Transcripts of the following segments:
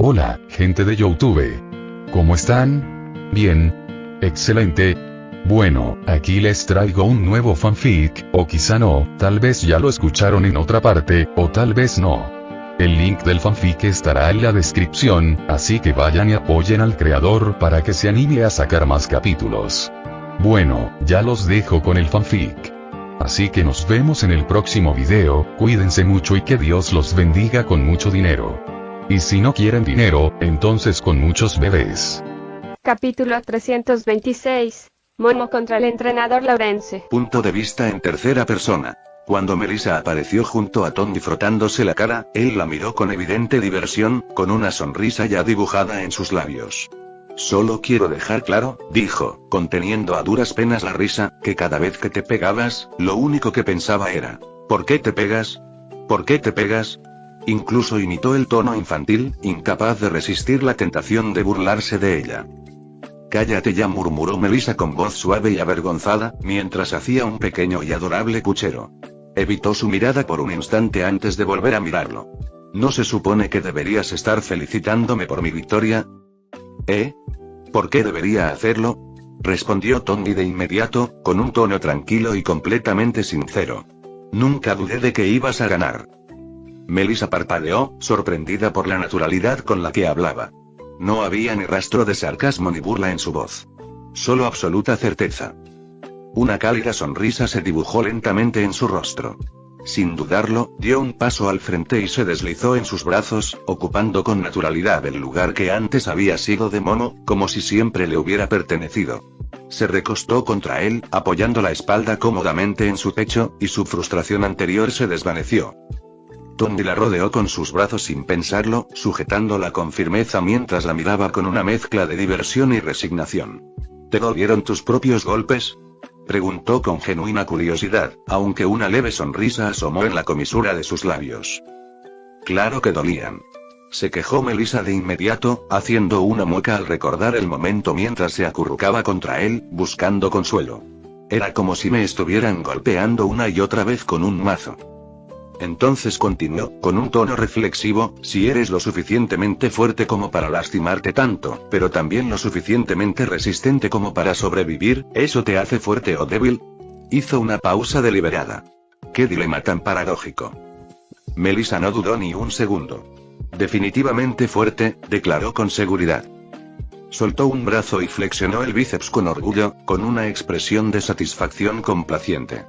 Hola, gente de YouTube. ¿Cómo están? Bien. Excelente. Bueno, aquí les traigo un nuevo fanfic, o quizá no, tal vez ya lo escucharon en otra parte, o tal vez no. El link del fanfic estará en la descripción, así que vayan y apoyen al creador para que se anime a sacar más capítulos. Bueno, ya los dejo con el fanfic. Así que nos vemos en el próximo video, cuídense mucho y que Dios los bendiga con mucho dinero. Y si no quieren dinero, entonces con muchos bebés. Capítulo 326. Momo contra el entrenador Lawrence. Punto de vista en tercera persona. Cuando Melissa apareció junto a Tony frotándose la cara, él la miró con evidente diversión, con una sonrisa ya dibujada en sus labios. Solo quiero dejar claro, dijo, conteniendo a duras penas la risa, que cada vez que te pegabas, lo único que pensaba era, ¿por qué te pegas? ¿Por qué te pegas? Incluso imitó el tono infantil, incapaz de resistir la tentación de burlarse de ella. Cállate ya, murmuró Melissa con voz suave y avergonzada, mientras hacía un pequeño y adorable puchero. Evitó su mirada por un instante antes de volver a mirarlo. ¿No se supone que deberías estar felicitándome por mi victoria? ¿Por qué debería hacerlo? Respondió Tony de inmediato, con un tono tranquilo y completamente sincero. Nunca dudé de que ibas a ganar. Melissa parpadeó, sorprendida por la naturalidad con la que hablaba. No había ni rastro de sarcasmo ni burla en su voz. Solo absoluta certeza. Una cálida sonrisa se dibujó lentamente en su rostro. Sin dudarlo, dio un paso al frente y se deslizó en sus brazos, ocupando con naturalidad el lugar que antes había sido de Momo, como si siempre le hubiera pertenecido. Se recostó contra él, apoyando la espalda cómodamente en su pecho, y su frustración anterior se desvaneció. Tony la rodeó con sus brazos sin pensarlo, sujetándola con firmeza mientras la miraba con una mezcla de diversión y resignación. ¿Te dolieron tus propios golpes?, preguntó con genuina curiosidad, aunque una leve sonrisa asomó en la comisura de sus labios. Claro que dolían. Se quejó Melissa de inmediato, haciendo una mueca al recordar el momento mientras se acurrucaba contra él, buscando consuelo. Era como si me estuvieran golpeando una y otra vez con un mazo. Entonces continuó, con un tono reflexivo, si eres lo suficientemente fuerte como para lastimarte tanto, pero también lo suficientemente resistente como para sobrevivir, ¿eso te hace fuerte o débil? Hizo una pausa deliberada. ¡Qué dilema tan paradójico! Melissa no dudó ni un segundo. Definitivamente fuerte, declaró con seguridad. Soltó un brazo y flexionó el bíceps con orgullo, con una expresión de satisfacción complaciente.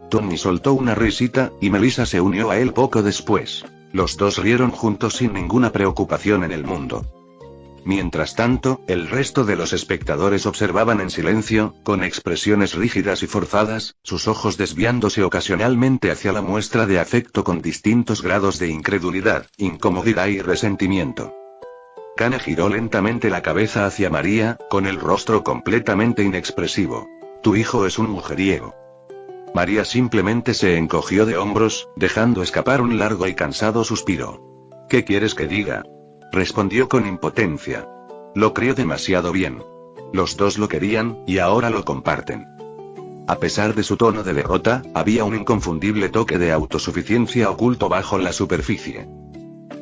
Tony soltó una risita, y Melissa se unió a él poco después. Los dos rieron juntos sin ninguna preocupación en el mundo. Mientras tanto, el resto de los espectadores observaban en silencio, con expresiones rígidas y forzadas, sus ojos desviándose ocasionalmente hacia la muestra de afecto con distintos grados de incredulidad, incomodidad y resentimiento. Kane giró lentamente la cabeza hacia María, con el rostro completamente inexpresivo. Tu hijo es un mujeriego. María simplemente se encogió de hombros, dejando escapar un largo y cansado suspiro. ¿Qué quieres que diga? Respondió con impotencia. Lo crió demasiado bien. Los dos lo querían, y ahora lo comparten. A pesar de su tono de derrota, había un inconfundible toque de autosuficiencia oculto bajo la superficie.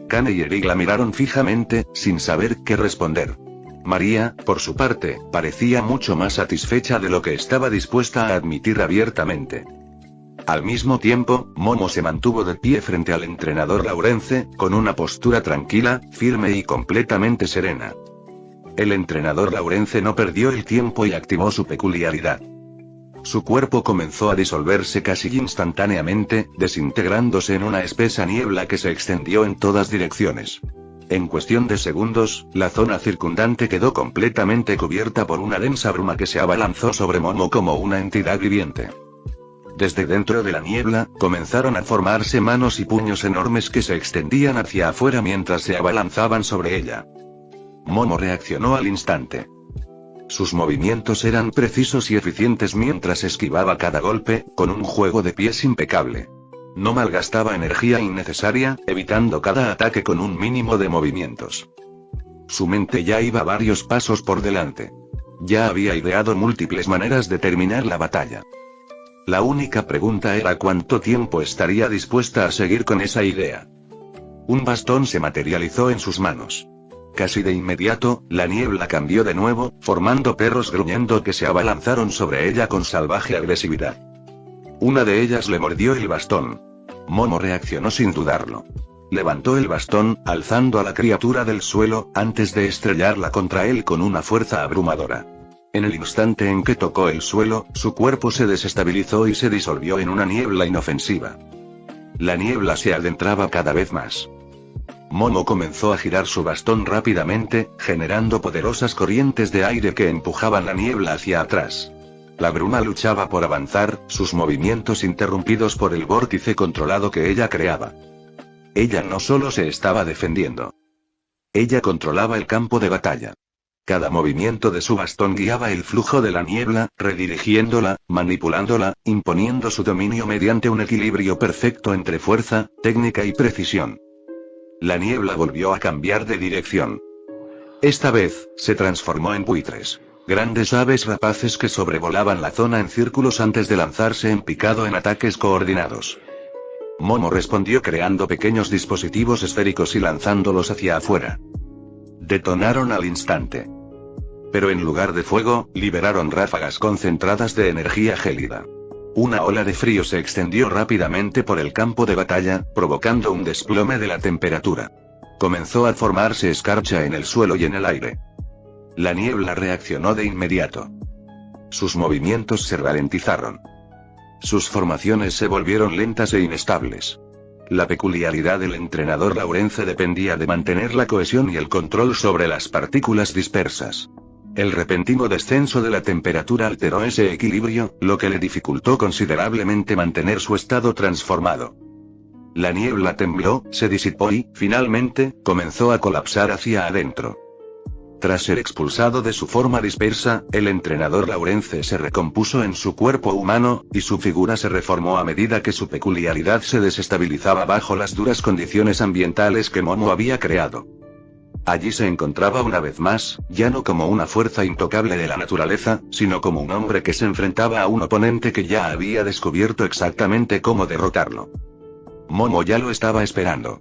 Kane y Eric la miraron fijamente, sin saber qué responder. María, por su parte, parecía mucho más satisfecha de lo que estaba dispuesta a admitir abiertamente. Al mismo tiempo, Momo se mantuvo de pie frente al entrenador Lawrence, con una postura tranquila, firme y completamente serena. El entrenador Lawrence no perdió el tiempo y activó su peculiaridad. Su cuerpo comenzó a disolverse casi instantáneamente, desintegrándose en una espesa niebla que se extendió en todas direcciones. En cuestión de segundos, la zona circundante quedó completamente cubierta por una densa bruma que se abalanzó sobre Momo como una entidad viviente. Desde dentro de la niebla, comenzaron a formarse manos y puños enormes que se extendían hacia afuera mientras se abalanzaban sobre ella. Momo reaccionó al instante. Sus movimientos eran precisos y eficientes mientras esquivaba cada golpe, con un juego de pies impecable. No malgastaba energía innecesaria, evitando cada ataque con un mínimo de movimientos. Su mente ya iba varios pasos por delante. Ya había ideado múltiples maneras de terminar la batalla. La única pregunta era cuánto tiempo estaría dispuesta a seguir con esa idea. Un bastón se materializó en sus manos. Casi de inmediato, la niebla cambió de nuevo, formando perros gruñendo que se abalanzaron sobre ella con salvaje agresividad. Una de ellas le mordió el bastón. Momo reaccionó sin dudarlo. Levantó el bastón, alzando a la criatura del suelo, antes de estrellarla contra él con una fuerza abrumadora. En el instante en que tocó el suelo, su cuerpo se desestabilizó y se disolvió en una niebla inofensiva. La niebla se adentraba cada vez más. Momo comenzó a girar su bastón rápidamente, generando poderosas corrientes de aire que empujaban la niebla hacia atrás. La bruma luchaba por avanzar, sus movimientos interrumpidos por el vórtice controlado que ella creaba. Ella no solo se estaba defendiendo. Ella controlaba el campo de batalla. Cada movimiento de su bastón guiaba el flujo de la niebla, redirigiéndola, manipulándola, imponiendo su dominio mediante un equilibrio perfecto entre fuerza, técnica y precisión. La niebla volvió a cambiar de dirección. Esta vez, se transformó en buitres. Grandes aves rapaces que sobrevolaban la zona en círculos antes de lanzarse en picado en ataques coordinados. Momo respondió creando pequeños dispositivos esféricos y lanzándolos hacia afuera. Detonaron al instante. Pero en lugar de fuego, liberaron ráfagas concentradas de energía gélida. Una ola de frío se extendió rápidamente por el campo de batalla, provocando un desplome de la temperatura. Comenzó a formarse escarcha en el suelo y en el aire. La niebla reaccionó de inmediato. Sus movimientos se ralentizaron. Sus formaciones se volvieron lentas e inestables. La peculiaridad del entrenador Laurence dependía de mantener la cohesión y el control sobre las partículas dispersas. El repentino descenso de la temperatura alteró ese equilibrio, lo que le dificultó considerablemente mantener su estado transformado. La niebla tembló, se disipó y, finalmente, comenzó a colapsar hacia adentro. Tras ser expulsado de su forma dispersa, el entrenador Laurence se recompuso en su cuerpo humano, y su figura se reformó a medida que su peculiaridad se desestabilizaba bajo las duras condiciones ambientales que Momo había creado. Allí se encontraba una vez más, ya no como una fuerza intocable de la naturaleza, sino como un hombre que se enfrentaba a un oponente que ya había descubierto exactamente cómo derrotarlo. Momo ya lo estaba esperando.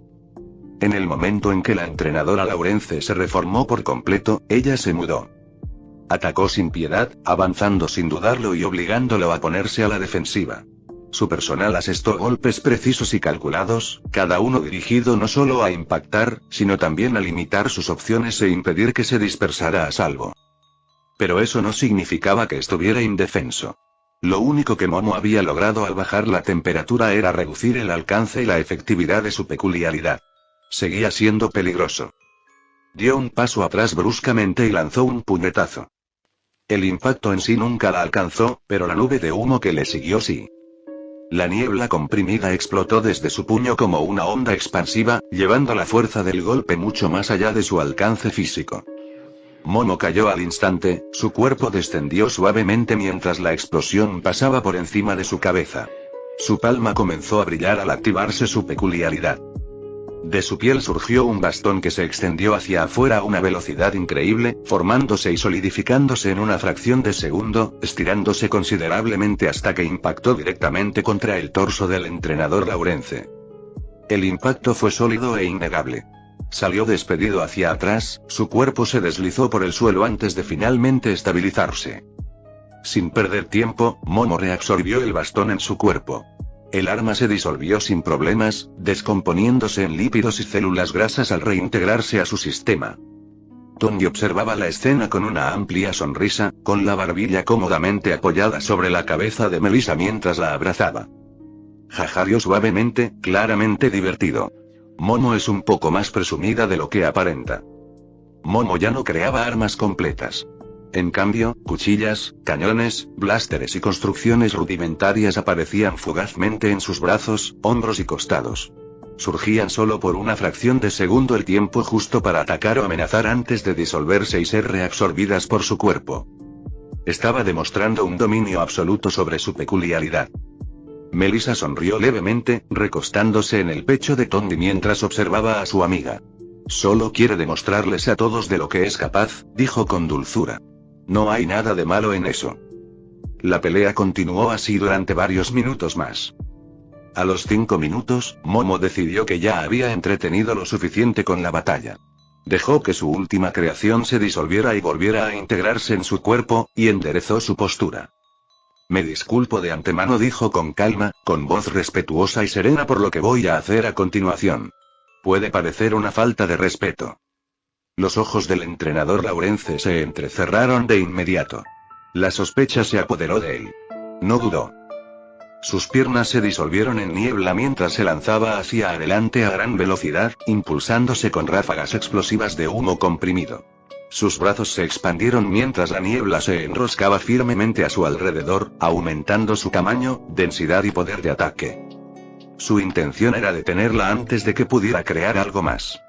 En el momento en que la entrenadora Laurence se reformó por completo, ella se mudó. Atacó sin piedad, avanzando sin dudarlo y obligándolo a ponerse a la defensiva. Su personal asestó golpes precisos y calculados, cada uno dirigido no solo a impactar, sino también a limitar sus opciones e impedir que se dispersara a salvo. Pero eso no significaba que estuviera indefenso. Lo único que Momo había logrado al bajar la temperatura era reducir el alcance y la efectividad de su peculiaridad. Seguía siendo peligroso. Dio un paso atrás bruscamente y lanzó un puñetazo. El impacto en sí nunca la alcanzó, pero la nube de humo que le siguió sí. La niebla comprimida explotó desde su puño como una onda expansiva, llevando la fuerza del golpe mucho más allá de su alcance físico. Momo cayó al instante, su cuerpo descendió suavemente mientras la explosión pasaba por encima de su cabeza. Su palma comenzó a brillar al activarse su peculiaridad. De su piel surgió un bastón que se extendió hacia afuera a una velocidad increíble, formándose y solidificándose en una fracción de segundo, estirándose considerablemente hasta que impactó directamente contra el torso del entrenador Laurence. El impacto fue sólido e innegable. Salió despedido hacia atrás, su cuerpo se deslizó por el suelo antes de finalmente estabilizarse. Sin perder tiempo, Momo reabsorbió el bastón en su cuerpo. El arma se disolvió sin problemas, descomponiéndose en lípidos y células grasas al reintegrarse a su sistema. Tongi observaba la escena con una amplia sonrisa, con la barbilla cómodamente apoyada sobre la cabeza de Melissa mientras la abrazaba. Jajareó suavemente, claramente divertido. Momo es un poco más presumida de lo que aparenta. Momo ya no creaba armas completas. En cambio, cuchillas, cañones, blásteres y construcciones rudimentarias aparecían fugazmente en sus brazos, hombros y costados. Surgían solo por una fracción de segundo el tiempo justo para atacar o amenazar antes de disolverse y ser reabsorbidas por su cuerpo. Estaba demostrando un dominio absoluto sobre su peculiaridad. Melissa sonrió levemente, recostándose en el pecho de Tongi mientras observaba a su amiga. Solo quiere demostrarles a todos de lo que es capaz, dijo con dulzura. No hay nada de malo en eso. La pelea continuó así durante varios minutos más. A los 5 minutos, Momo decidió que ya había entretenido lo suficiente con la batalla. Dejó que su última creación se disolviera y volviera a integrarse en su cuerpo, y enderezó su postura. Me disculpo de antemano, dijo con calma, con voz respetuosa y serena, por lo que voy a hacer a continuación. Puede parecer una falta de respeto. Los ojos del entrenador Laurence se entrecerraron de inmediato. La sospecha se apoderó de él. No dudó. Sus piernas se disolvieron en niebla mientras se lanzaba hacia adelante a gran velocidad, impulsándose con ráfagas explosivas de humo comprimido. Sus brazos se expandieron mientras la niebla se enroscaba firmemente a su alrededor, aumentando su tamaño, densidad y poder de ataque. Su intención era detenerla antes de que pudiera crear algo más.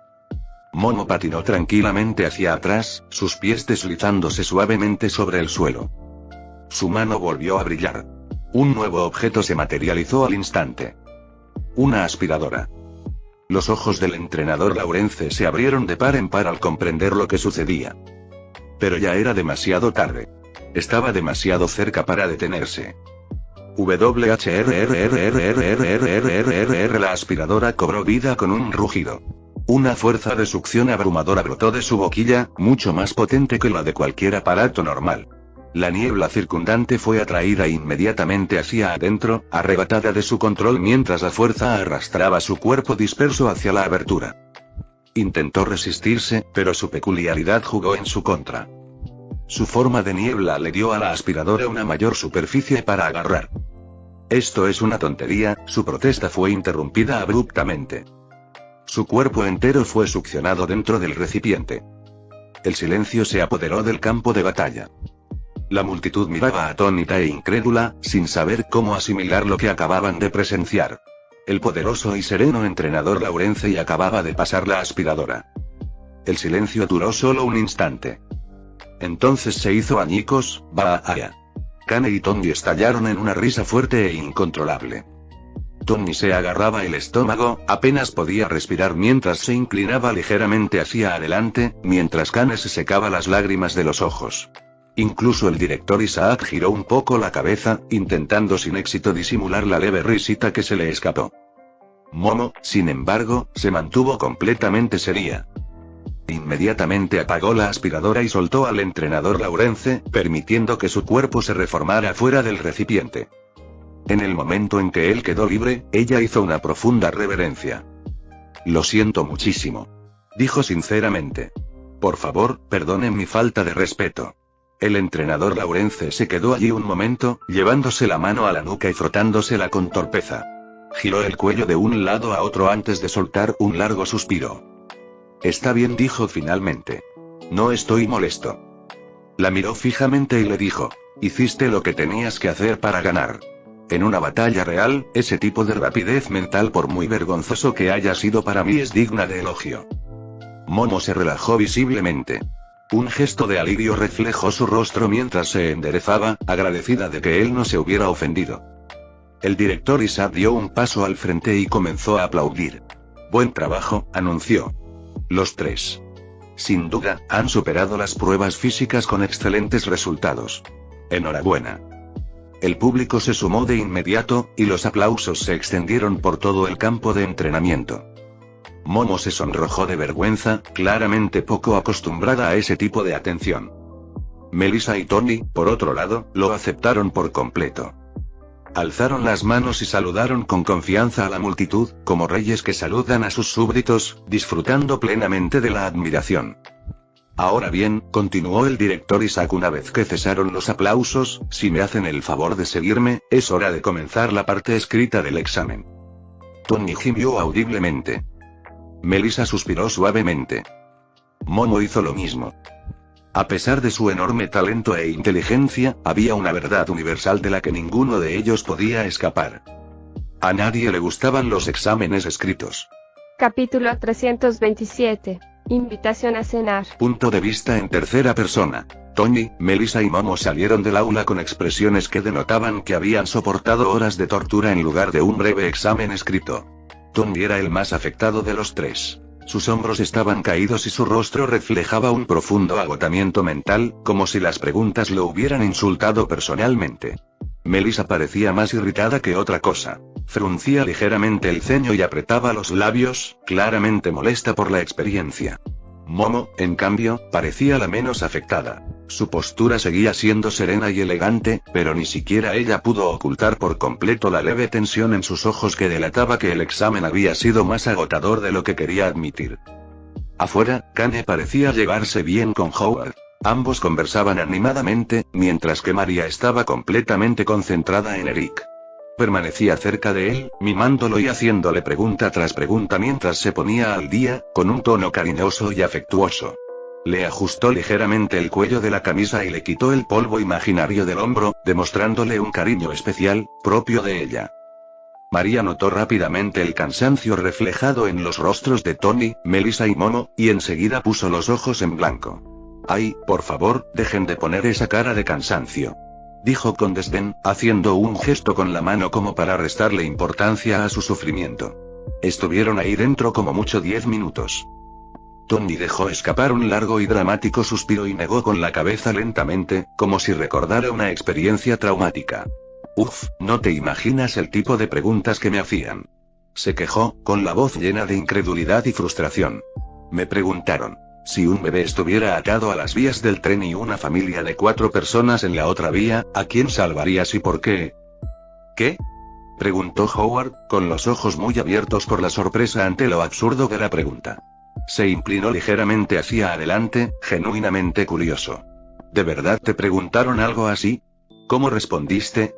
Momo patinó tranquilamente hacia atrás, sus pies deslizándose suavemente sobre el suelo. Su mano volvió a brillar. Un nuevo objeto se materializó al instante. Una aspiradora. Los ojos del entrenador Laurence se abrieron de par en par al comprender lo que sucedía. Pero ya era demasiado tarde. Estaba demasiado cerca para detenerse. La aspiradora cobró vida con un rugido. Una fuerza de succión abrumadora brotó de su boquilla, mucho más potente que la de cualquier aparato normal. La niebla circundante fue atraída inmediatamente hacia adentro, arrebatada de su control mientras la fuerza arrastraba su cuerpo disperso hacia la abertura. Intentó resistirse, pero su peculiaridad jugó en su contra. Su forma de niebla le dio a la aspiradora una mayor superficie para agarrar. Esto es una tontería, su protesta fue interrumpida abruptamente. Su cuerpo entero fue succionado dentro del recipiente. El silencio se apoderó del campo de batalla. La multitud miraba atónita e incrédula, sin saber cómo asimilar lo que acababan de presenciar. El poderoso y sereno entrenador Laurence acababa de pasar la aspiradora. El silencio duró solo un instante. Entonces se hizo añicos, vaya. Kane y Tony estallaron en una risa fuerte e incontrolable. Tony se agarraba el estómago, apenas podía respirar mientras se inclinaba ligeramente hacia adelante, mientras Kane se secaba las lágrimas de los ojos. Incluso el director Isaac giró un poco la cabeza, intentando sin éxito disimular la leve risita que se le escapó. Momo, sin embargo, se mantuvo completamente seria. Inmediatamente apagó la aspiradora y soltó al entrenador Laurence, permitiendo que su cuerpo se reformara fuera del recipiente. En el momento en que él quedó libre, ella hizo una profunda reverencia. Lo siento muchísimo. Dijo sinceramente. Por favor, perdonen mi falta de respeto. El entrenador Laurence se quedó allí un momento, llevándose la mano a la nuca y frotándosela con torpeza. Giró el cuello de un lado a otro antes de soltar un largo suspiro. Está bien, dijo finalmente. No estoy molesto. La miró fijamente y le dijo, hiciste lo que tenías que hacer para ganar. En una batalla real, ese tipo de rapidez mental, por muy vergonzoso que haya sido para mí, es digna de elogio. Momo se relajó visiblemente. Un gesto de alivio reflejó su rostro mientras se enderezaba, agradecida de que él no se hubiera ofendido. El director Isaac dio un paso al frente y comenzó a aplaudir. Buen trabajo, anunció. Los tres. Sin duda, han superado las pruebas físicas con excelentes resultados. Enhorabuena. El público se sumó de inmediato, y los aplausos se extendieron por todo el campo de entrenamiento. Momo se sonrojó de vergüenza, claramente poco acostumbrada a ese tipo de atención. Melissa y Tony, por otro lado, lo aceptaron por completo. Alzaron las manos y saludaron con confianza a la multitud, como reyes que saludan a sus súbditos, disfrutando plenamente de la admiración. Ahora bien, continuó el director Isaac una vez que cesaron los aplausos, si me hacen el favor de seguirme, es hora de comenzar la parte escrita del examen. Tony gimió audiblemente. Melissa suspiró suavemente. Momo hizo lo mismo. A pesar de su enorme talento e inteligencia, había una verdad universal de la que ninguno de ellos podía escapar. A nadie le gustaban los exámenes escritos. Capítulo 327. Invitación a cenar. Punto de vista en tercera persona. Tony, Melissa y Momo salieron del aula con expresiones que denotaban que habían soportado horas de tortura en lugar de un breve examen escrito. Tony era el más afectado de los tres. Sus hombros estaban caídos y su rostro reflejaba un profundo agotamiento mental, como si las preguntas lo hubieran insultado personalmente. Melissa parecía más irritada que otra cosa. Fruncía ligeramente el ceño y apretaba los labios, claramente molesta por la experiencia. Momo, en cambio, parecía la menos afectada. Su postura seguía siendo serena y elegante, pero ni siquiera ella pudo ocultar por completo la leve tensión en sus ojos que delataba que el examen había sido más agotador de lo que quería admitir. Afuera, Kane parecía llevarse bien con Howard. Ambos conversaban animadamente, mientras que María estaba completamente concentrada en Eric. Permanecía cerca de él, mimándolo y haciéndole pregunta tras pregunta mientras se ponía al día, con un tono cariñoso y afectuoso. Le ajustó ligeramente el cuello de la camisa y le quitó el polvo imaginario del hombro, demostrándole un cariño especial, propio de ella. María notó rápidamente el cansancio reflejado en los rostros de Tony, Melissa y Momo, y enseguida puso los ojos en blanco. «Ay, por favor, dejen de poner esa cara de cansancio», dijo con desdén, haciendo un gesto con la mano como para restarle importancia a su sufrimiento. Estuvieron ahí dentro como mucho 10 minutos. Tony dejó escapar un largo y dramático suspiro y negó con la cabeza lentamente, como si recordara una experiencia traumática. «Uf, no te imaginas el tipo de preguntas que me hacían», se quejó, con la voz llena de incredulidad y frustración. «Me preguntaron si un bebé estuviera atado a las vías del tren y una familia de 4 personas en la otra vía, ¿a quién salvarías y por qué?» «¿Qué?», preguntó Howard, con los ojos muy abiertos por la sorpresa ante lo absurdo de la pregunta. Se inclinó ligeramente hacia adelante, genuinamente curioso. «¿De verdad te preguntaron algo así? ¿Cómo respondiste?»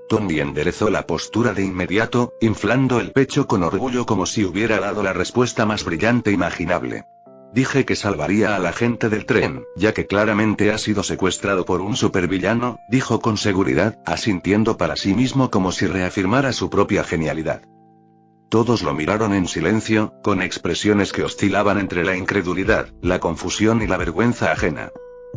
Tony enderezó la postura de inmediato, inflando el pecho con orgullo como si hubiera dado la respuesta más brillante imaginable. «Dije que salvaría a la gente del tren, ya que claramente ha sido secuestrado por un supervillano», dijo con seguridad, asintiendo para sí mismo como si reafirmara su propia genialidad. Todos lo miraron en silencio, con expresiones que oscilaban entre la incredulidad, la confusión y la vergüenza ajena.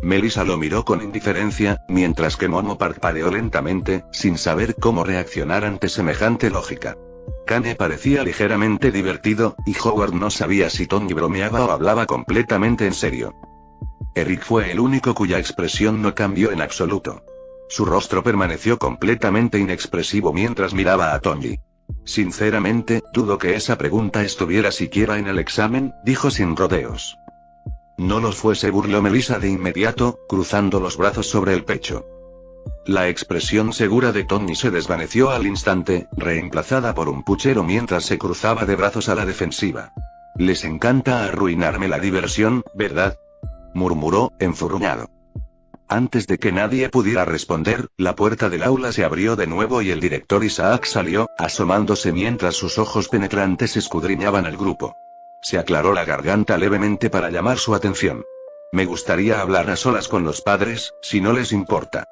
Melissa lo miró con indiferencia, mientras que Momo parpadeó lentamente, sin saber cómo reaccionar ante semejante lógica. Kane parecía ligeramente divertido, y Howard no sabía si Tony bromeaba o hablaba completamente en serio. Eric fue el único cuya expresión no cambió en absoluto. Su rostro permaneció completamente inexpresivo mientras miraba a Tony. «Sinceramente, dudo que esa pregunta estuviera siquiera en el examen», dijo sin rodeos. «No los fue», se burló Melissa de inmediato, cruzando los brazos sobre el pecho. La expresión segura de Tony se desvaneció al instante, reemplazada por un puchero mientras se cruzaba de brazos a la defensiva. «Les encanta arruinarme la diversión, ¿verdad?», murmuró, enfurruñado. Antes de que nadie pudiera responder, la puerta del aula se abrió de nuevo y el director Isaac salió, asomándose mientras sus ojos penetrantes escudriñaban al grupo. Se aclaró la garganta levemente para llamar su atención. «Me gustaría hablar a solas con los padres, si no les importa».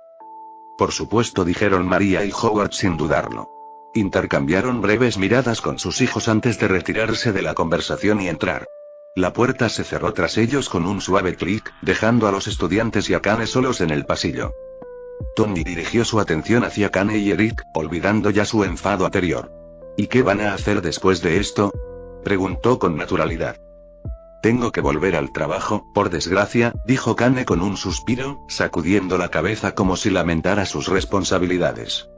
«Por supuesto», dijeron María y Howard sin dudarlo. Intercambiaron breves miradas con sus hijos antes de retirarse de la conversación y entrar. La puerta se cerró tras ellos con un suave clic, dejando a los estudiantes y a Kane solos en el pasillo. Tony dirigió su atención hacia Kane y Eric, olvidando ya su enfado anterior. «¿Y qué van a hacer después de esto?», preguntó con naturalidad. «Tengo que volver al trabajo, por desgracia», dijo Kane con un suspiro, sacudiendo la cabeza como si lamentara sus responsabilidades.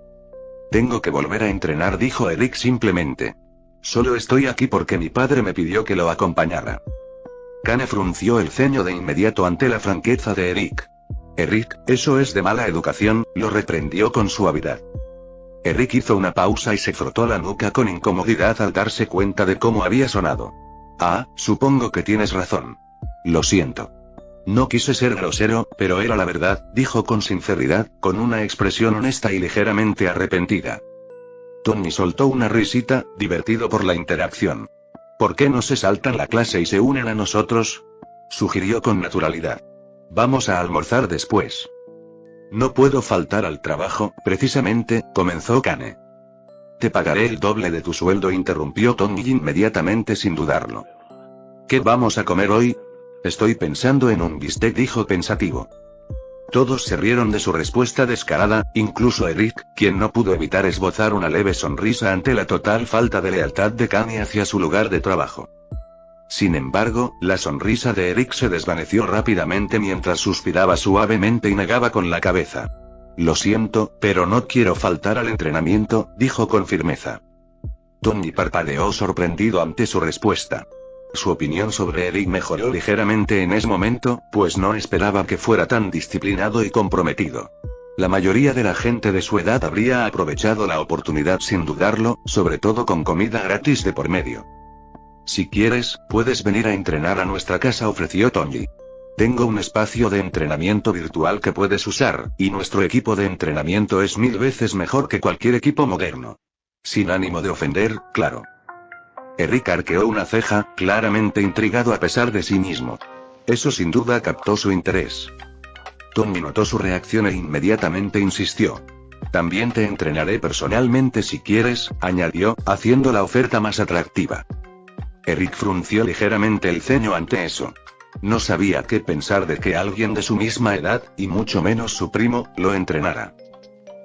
«Tengo que volver a entrenar», dijo Eric simplemente. «Solo estoy aquí porque mi padre me pidió que lo acompañara». Kane frunció el ceño de inmediato ante la franqueza de Eric. «Eric, eso es de mala educación», lo reprendió con suavidad. Eric hizo una pausa y se frotó la nuca con incomodidad al darse cuenta de cómo había sonado. «Ah, supongo que tienes razón. Lo siento. No quise ser grosero, pero era la verdad», dijo con sinceridad, con una expresión honesta y ligeramente arrepentida. Tony soltó una risita, divertido por la interacción. «¿Por qué no se saltan la clase y se unen a nosotros?», sugirió con naturalidad. «Vamos a almorzar después». «No puedo faltar al trabajo, precisamente», comenzó Kane. «Te pagaré el doble de tu sueldo», interrumpió Tony inmediatamente sin dudarlo. «¿Qué vamos a comer hoy?». «Estoy pensando en un bistec», dijo pensativo. Todos se rieron de su respuesta descarada, incluso Eric, quien no pudo evitar esbozar una leve sonrisa ante la total falta de lealtad de Kane hacia su lugar de trabajo. Sin embargo, la sonrisa de Eric se desvaneció rápidamente mientras suspiraba suavemente y negaba con la cabeza. «Lo siento, pero no quiero faltar al entrenamiento», dijo con firmeza. Tony parpadeó sorprendido ante su respuesta. Su opinión sobre Eric mejoró ligeramente en ese momento, pues no esperaba que fuera tan disciplinado y comprometido. La mayoría de la gente de su edad habría aprovechado la oportunidad sin dudarlo, sobre todo con comida gratis de por medio. Si quieres, puedes venir a entrenar a nuestra casa, ofreció Tony. Tengo un espacio de entrenamiento virtual que puedes usar, y nuestro equipo de entrenamiento es 1000 veces mejor que cualquier equipo moderno. Sin ánimo de ofender, claro. Eric arqueó una ceja, claramente intrigado a pesar de sí mismo. Eso sin duda captó su interés. Tony notó su reacción e inmediatamente insistió. También te entrenaré personalmente si quieres, añadió, haciendo la oferta más atractiva. Eric frunció ligeramente el ceño ante eso. No sabía qué pensar de que alguien de su misma edad, y mucho menos su primo, lo entrenara.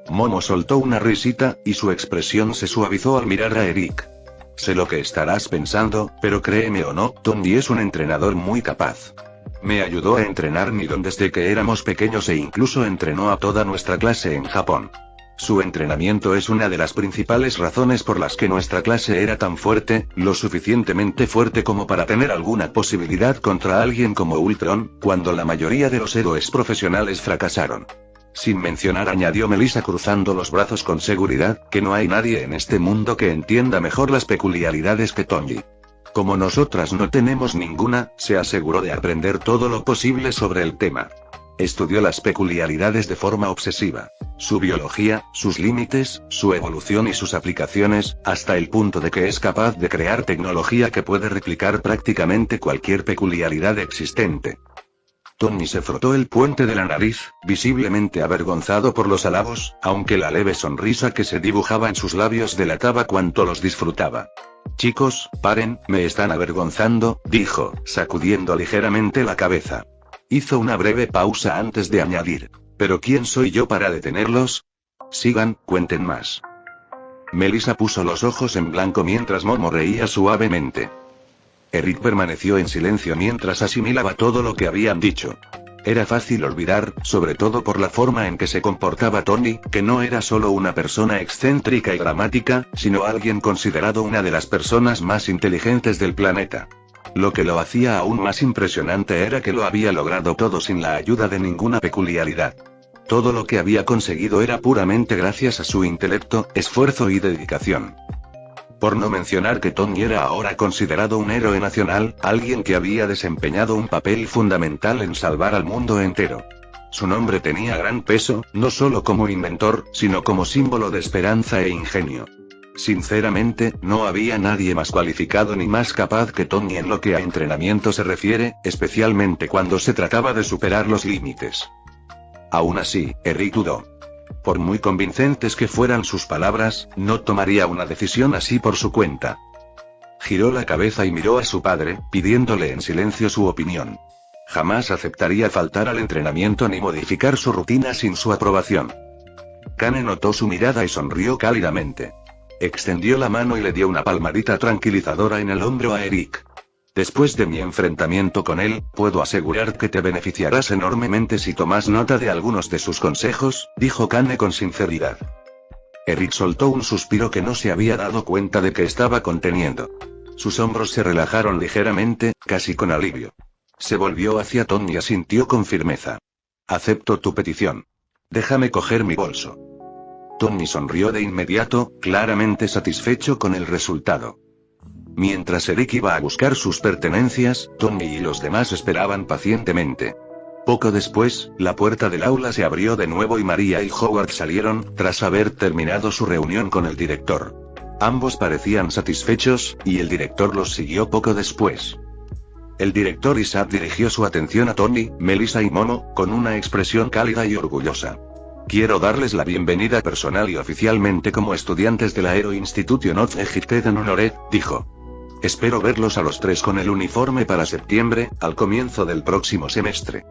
Momo soltó una risita, y su expresión se suavizó al mirar a Eric. Sé lo que estarás pensando, pero créeme o no, Tony es un entrenador muy capaz. Me ayudó a entrenar Nidon desde que éramos pequeños e incluso entrenó a toda nuestra clase en Japón. Su entrenamiento es una de las principales razones por las que nuestra clase era tan fuerte, lo suficientemente fuerte como para tener alguna posibilidad contra alguien como Ultron, cuando la mayoría de los héroes profesionales fracasaron. Sin mencionar, añadió Melissa cruzando los brazos con seguridad, que no hay nadie en este mundo que entienda mejor las peculiaridades que Tony. Como nosotras no tenemos ninguna, se aseguró de aprender todo lo posible sobre el tema. Estudió las peculiaridades de forma obsesiva. Su biología, sus límites, su evolución y sus aplicaciones, hasta el punto de que es capaz de crear tecnología que puede replicar prácticamente cualquier peculiaridad existente. Tony se frotó el puente de la nariz, visiblemente avergonzado por los halagos, aunque la leve sonrisa que se dibujaba en sus labios delataba cuánto los disfrutaba. Chicos, paren, me están avergonzando, dijo, sacudiendo ligeramente la cabeza. Hizo una breve pausa antes de añadir. ¿Pero quién soy yo para detenerlos? Sigan, cuenten más. Melissa puso los ojos en blanco mientras Momo reía suavemente. Eric permaneció en silencio mientras asimilaba todo lo que habían dicho. Era fácil olvidar, sobre todo por la forma en que se comportaba Tony, que no era solo una persona excéntrica y dramática, sino alguien considerado una de las personas más inteligentes del planeta. Lo que lo hacía aún más impresionante era que lo había logrado todo sin la ayuda de ninguna peculiaridad. Todo lo que había conseguido era puramente gracias a su intelecto, esfuerzo y dedicación. Por no mencionar que Tony era ahora considerado un héroe nacional, alguien que había desempeñado un papel fundamental en salvar al mundo entero. Su nombre tenía gran peso, no solo como inventor, sino como símbolo de esperanza e ingenio. Sinceramente, no había nadie más cualificado ni más capaz que Tony en lo que a entrenamiento se refiere, especialmente cuando se trataba de superar los límites. Aún así, Eric dudó. Por muy convincentes que fueran sus palabras, no tomaría una decisión así por su cuenta. Giró la cabeza y miró a su padre, pidiéndole en silencio su opinión. Jamás aceptaría faltar al entrenamiento ni modificar su rutina sin su aprobación. Kane notó su mirada y sonrió cálidamente. Extendió la mano y le dio una palmadita tranquilizadora en el hombro a Eric. Después de mi enfrentamiento con él, puedo asegurar que te beneficiarás enormemente si tomas nota de algunos de sus consejos, dijo Kane con sinceridad. Eric soltó un suspiro que no se había dado cuenta de que estaba conteniendo. Sus hombros se relajaron ligeramente, casi con alivio. Se volvió hacia Tony y asintió con firmeza. Acepto tu petición. Déjame coger mi bolso. Tony sonrió de inmediato, claramente satisfecho con el resultado. Mientras Eric iba a buscar sus pertenencias, Tony y los demás esperaban pacientemente. Poco después, la puerta del aula se abrió de nuevo y María y Howard salieron, tras haber terminado su reunión con el director. Ambos parecían satisfechos, y el director los siguió poco después. El director Isaac dirigió su atención a Tony, Melissa y Momo, con una expresión cálida y orgullosa. Quiero darles la bienvenida personal y oficialmente como estudiantes del Aero Institution of Egyptian Honored, dijo. Espero verlos a los tres con el uniforme para septiembre, al comienzo del próximo semestre.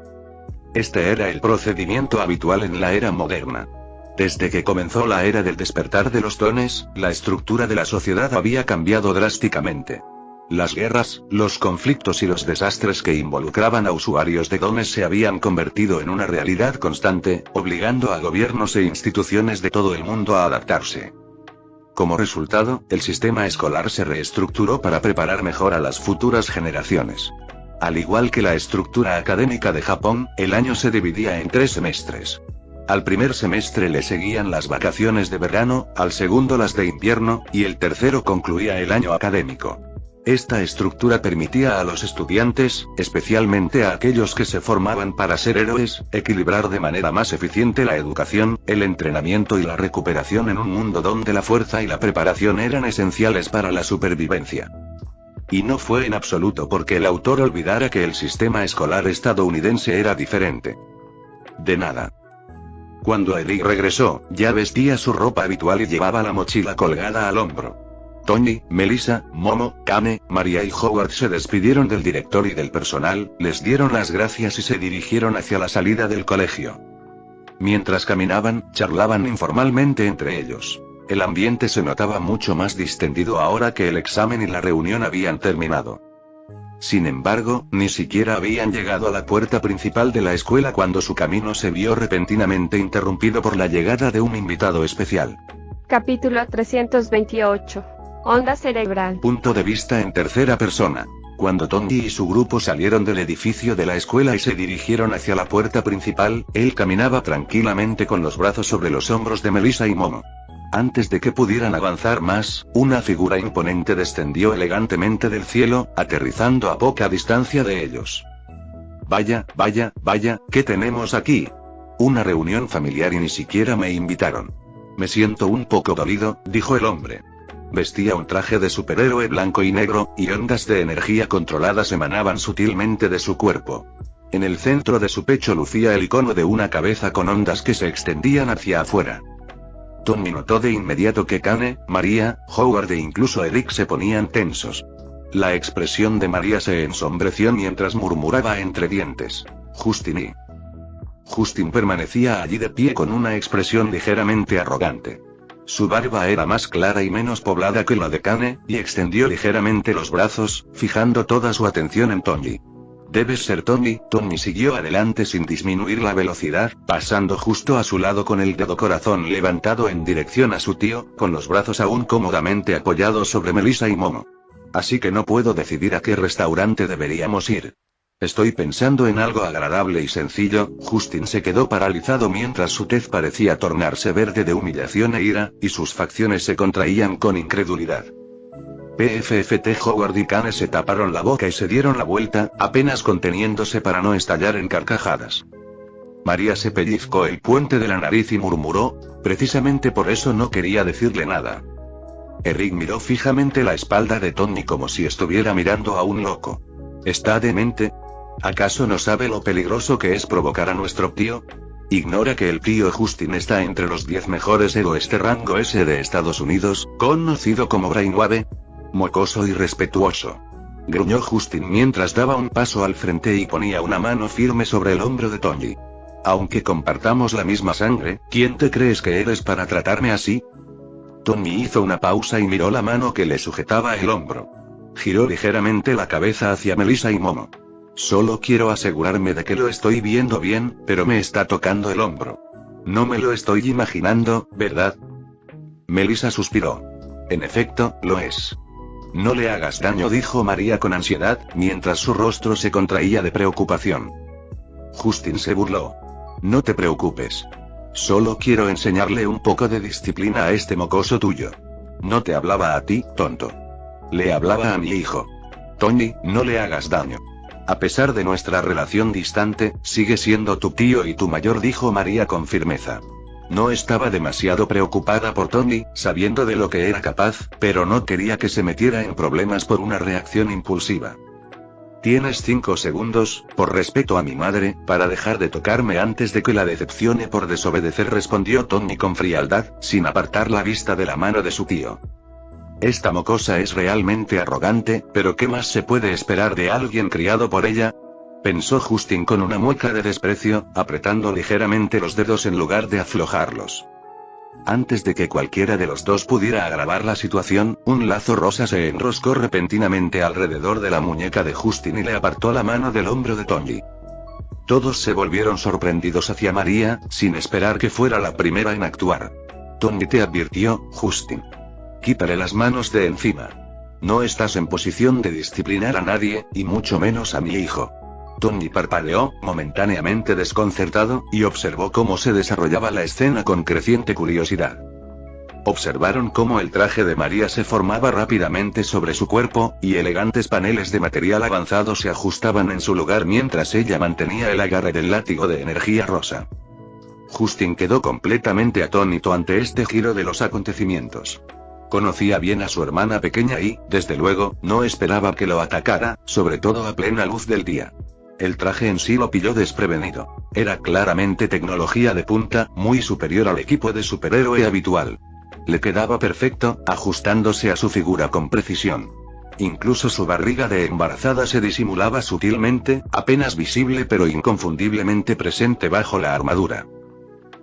Este era el procedimiento habitual en la era moderna. Desde que comenzó la era del despertar de los dones, la estructura de la sociedad había cambiado drásticamente. Las guerras, los conflictos y los desastres que involucraban a usuarios de dones se habían convertido en una realidad constante, obligando a gobiernos e instituciones de todo el mundo a adaptarse. Como resultado, el sistema escolar se reestructuró para preparar mejor a las futuras generaciones. Al igual que la estructura académica de Japón, el año se dividía en 3 semestres. Al primer semestre le seguían las vacaciones de verano, al segundo las de invierno, y el tercero concluía el año académico. Esta estructura permitía a los estudiantes, especialmente a aquellos que se formaban para ser héroes, equilibrar de manera más eficiente la educación, el entrenamiento y la recuperación en un mundo donde la fuerza y la preparación eran esenciales para la supervivencia. Y no fue en absoluto porque el autor olvidara que el sistema escolar estadounidense era diferente. De nada. Cuando Eric regresó, ya vestía su ropa habitual y llevaba la mochila colgada al hombro. Tony, Melissa, Momo, Kane, Maria y Howard se despidieron del director y del personal, les dieron las gracias y se dirigieron hacia la salida del colegio. Mientras caminaban, charlaban informalmente entre ellos. El ambiente se notaba mucho más distendido ahora que el examen y la reunión habían terminado. Sin embargo, ni siquiera habían llegado a la puerta principal de la escuela cuando su camino se vio repentinamente interrumpido por la llegada de un invitado especial. Capítulo 328. Onda cerebral. Punto de vista en tercera persona. Cuando Tony y su grupo salieron del edificio de la escuela y se dirigieron hacia la puerta principal, él caminaba tranquilamente con los brazos sobre los hombros de Melissa y Momo. Antes de que pudieran avanzar más, una figura imponente descendió elegantemente del cielo, aterrizando a poca distancia de ellos. Vaya, ¿qué tenemos aquí? Una reunión familiar y ni siquiera me invitaron. Me siento un poco dolido, dijo el hombre. Vestía un traje de superhéroe blanco y negro, y ondas de energía controladas emanaban sutilmente de su cuerpo. En el centro de su pecho lucía el icono de una cabeza con ondas que se extendían hacia afuera. Tony notó de inmediato que Kane, Maria, Howard e incluso Eric se ponían tensos. La expresión de Maria se ensombreció mientras murmuraba entre dientes: Justin. Justin permanecía allí de pie con una expresión ligeramente arrogante. Su barba era más clara y menos poblada que la de Kane, y extendió ligeramente los brazos, fijando toda su atención en Tony. Debes ser Tony. Tony siguió adelante sin disminuir la velocidad, pasando justo a su lado con el dedo corazón levantado en dirección a su tío, con los brazos aún cómodamente apoyados sobre Melissa y Momo. Así que no puedo decidir a qué restaurante deberíamos ir. Estoy pensando en algo agradable y sencillo. Justin se quedó paralizado mientras su tez parecía tornarse verde de humillación e ira, y sus facciones se contraían con incredulidad. PFFT. Howard y Kane se taparon la boca y se dieron la vuelta, apenas conteniéndose para no estallar en carcajadas. Maria se pellizcó el puente de la nariz y murmuró: precisamente por eso no quería decirle nada. Eric miró fijamente la espalda de Tony como si estuviera mirando a un loco. ¿Está demente? ¿Acaso no sabe lo peligroso que es provocar a nuestro tío? ¿Ignora que el tío Justin está entre los 10 mejores héroes de rango S de Estados Unidos, conocido como Brainwave? Mocoso y respetuoso. Gruñó Justin mientras daba un paso al frente y ponía una mano firme sobre el hombro de Tony. Aunque compartamos la misma sangre, ¿quién te crees que eres para tratarme así? Tony hizo una pausa y miró la mano que le sujetaba el hombro. Giró ligeramente la cabeza hacia Melissa y Momo. Solo quiero asegurarme de que lo estoy viendo bien, pero me está tocando el hombro. No me lo estoy imaginando, ¿verdad? Melissa suspiró. En efecto, lo es. No le hagas daño, dijo Maria con ansiedad, mientras su rostro se contraía de preocupación. Justin se burló. No te preocupes. Solo quiero enseñarle un poco de disciplina a este mocoso tuyo. No te hablaba a ti, tonto. Le hablaba a mi hijo. Tony, no le hagas daño. A pesar de nuestra relación distante, sigue siendo tu tío y tu mayor, dijo Maria con firmeza. No estaba demasiado preocupada por Tony, sabiendo de lo que era capaz, pero no quería que se metiera en problemas por una reacción impulsiva. Tienes 5 segundos, por respeto a mi madre, para dejar de tocarme antes de que la decepcione por desobedecer, respondió Tony con frialdad, sin apartar la vista de la mano de su tío. Esta mocosa es realmente arrogante, pero ¿qué más se puede esperar de alguien criado por ella? Pensó Justin con una mueca de desprecio, apretando ligeramente los dedos en lugar de aflojarlos. Antes de que cualquiera de los dos pudiera agravar la situación, un lazo rosa se enroscó repentinamente alrededor de la muñeca de Justin y le apartó la mano del hombro de Tony. Todos se volvieron sorprendidos hacia Maria, sin esperar que fuera la primera en actuar. Tony, te advirtió, Justin. Quítale las manos de encima. No estás en posición de disciplinar a nadie, y mucho menos a mi hijo. Tony parpadeó, momentáneamente desconcertado, y observó cómo se desarrollaba la escena con creciente curiosidad. Observaron cómo el traje de María se formaba rápidamente sobre su cuerpo, y elegantes paneles de material avanzado se ajustaban en su lugar mientras ella mantenía el agarre del látigo de energía rosa. Justin quedó completamente atónito ante este giro de los acontecimientos. Conocía bien a su hermana pequeña y, desde luego, no esperaba que lo atacara, sobre todo a plena luz del día. El traje en sí lo pilló desprevenido. Era claramente tecnología de punta, muy superior al equipo de superhéroe habitual. Le quedaba perfecto, ajustándose a su figura con precisión. Incluso su barriga de embarazada se disimulaba sutilmente, apenas visible pero inconfundiblemente presente bajo la armadura.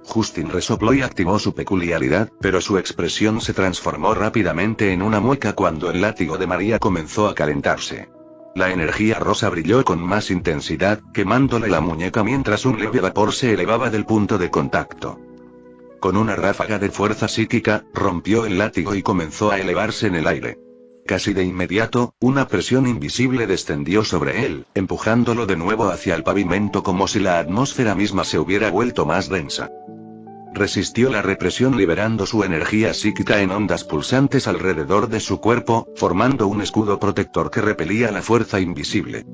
Justin resopló y activó su peculiaridad, pero su expresión se transformó rápidamente en una mueca cuando el látigo de María comenzó a calentarse. La energía rosa brilló con más intensidad, quemándole la muñeca mientras un leve vapor se elevaba del punto de contacto. Con una ráfaga de fuerza psíquica, rompió el látigo y comenzó a elevarse en el aire. Casi de inmediato, una presión invisible descendió sobre él, empujándolo de nuevo hacia el pavimento como si la atmósfera misma se hubiera vuelto más densa. Resistió la represión liberando su energía psíquica en ondas pulsantes alrededor de su cuerpo, formando un escudo protector que repelía la fuerza invisible.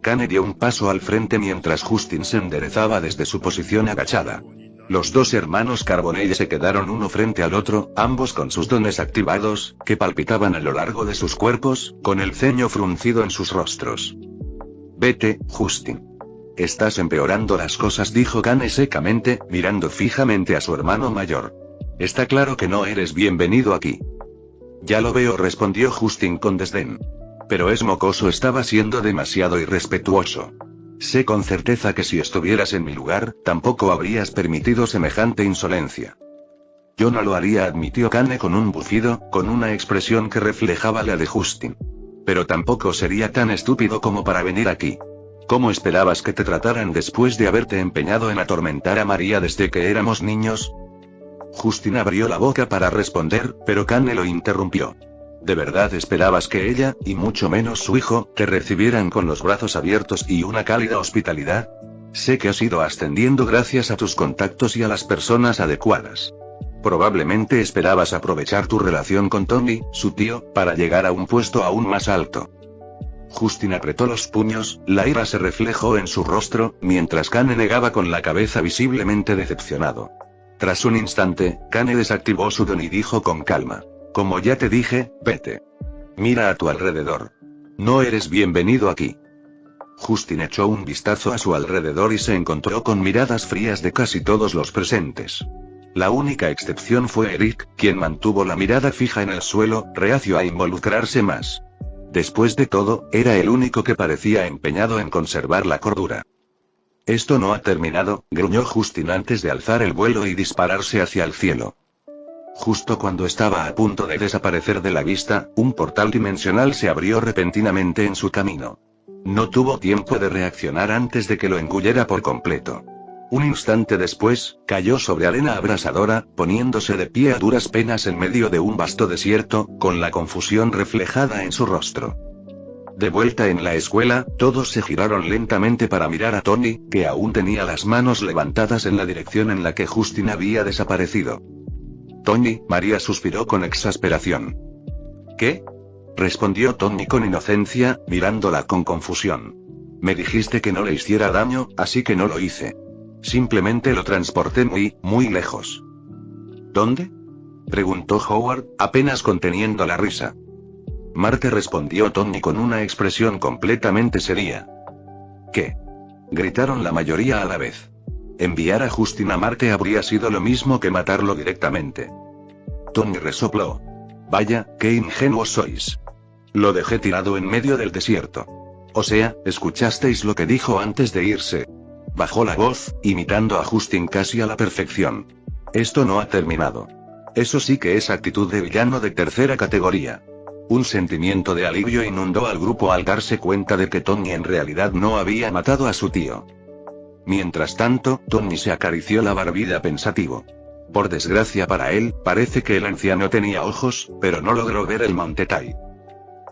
Kane dio un paso al frente mientras Justin se enderezaba desde su posición agachada. Los dos hermanos Carbonell se quedaron uno frente al otro, ambos con sus dones activados, que palpitaban a lo largo de sus cuerpos, con el ceño fruncido en sus rostros. Vete, Justin. Estás empeorando las cosas, dijo Kane secamente, mirando fijamente a su hermano mayor. Está claro que no eres bienvenido aquí. Ya lo veo, respondió Justin con desdén. Pero ese mocoso estaba siendo demasiado irrespetuoso. Sé con certeza que si estuvieras en mi lugar, tampoco habrías permitido semejante insolencia. Yo no lo haría, admitió Kane con un bufido, con una expresión que reflejaba la de Justin. Pero tampoco sería tan estúpido como para venir aquí. ¿Cómo esperabas que te trataran después de haberte empeñado en atormentar a María desde que éramos niños? Justin abrió la boca para responder, pero Kane lo interrumpió. ¿De verdad esperabas que ella, y mucho menos su hijo, te recibieran con los brazos abiertos y una cálida hospitalidad? Sé que has ido ascendiendo gracias a tus contactos y a las personas adecuadas. Probablemente esperabas aprovechar tu relación con Tony, su tío, para llegar a un puesto aún más alto. Justin apretó los puños, la ira se reflejó en su rostro, mientras Kane negaba con la cabeza visiblemente decepcionado. Tras un instante, Kane desactivó su don y dijo con calma. Como ya te dije, vete. Mira a tu alrededor. No eres bienvenido aquí. Justin echó un vistazo a su alrededor y se encontró con miradas frías de casi todos los presentes. La única excepción fue Eric, quien mantuvo la mirada fija en el suelo, reacio a involucrarse más. Después de todo, era el único que parecía empeñado en conservar la cordura. Esto no ha terminado, gruñó Justin antes de alzar el vuelo y dispararse hacia el cielo. Justo cuando estaba a punto de desaparecer de la vista, un portal dimensional se abrió repentinamente en su camino. No tuvo tiempo de reaccionar antes de que lo engullera por completo. Un instante después, cayó sobre arena abrasadora, poniéndose de pie a duras penas en medio de un vasto desierto, con la confusión reflejada en su rostro. De vuelta en la escuela, todos se giraron lentamente para mirar a Tony, que aún tenía las manos levantadas en la dirección en la que Justin había desaparecido. Tony, María suspiró con exasperación. ¿Qué? Respondió Tony con inocencia, mirándola con confusión. Me dijiste que no le hiciera daño, así que no lo hice. Simplemente lo transporté muy lejos. ¿Dónde? Preguntó Howard, apenas conteniendo la risa. Marte, respondió Tony con una expresión completamente seria. ¿Qué? Gritaron la mayoría a la vez. Enviar a Justin a Marte habría sido lo mismo que matarlo directamente. Tony resopló. Vaya, qué ingenuos sois. Lo dejé tirado en medio del desierto. O sea, ¿escuchasteis lo que dijo antes de irse? Bajó la voz, imitando a Justin casi a la perfección. Esto no ha terminado. Eso sí que es actitud de villano de tercera categoría. Un sentimiento de alivio inundó al grupo al darse cuenta de que Tony en realidad no había matado a su tío. Mientras tanto, Tony se acarició la barbilla pensativo. Por desgracia para él, parece que el anciano tenía ojos, pero no logró ver el monte Tai.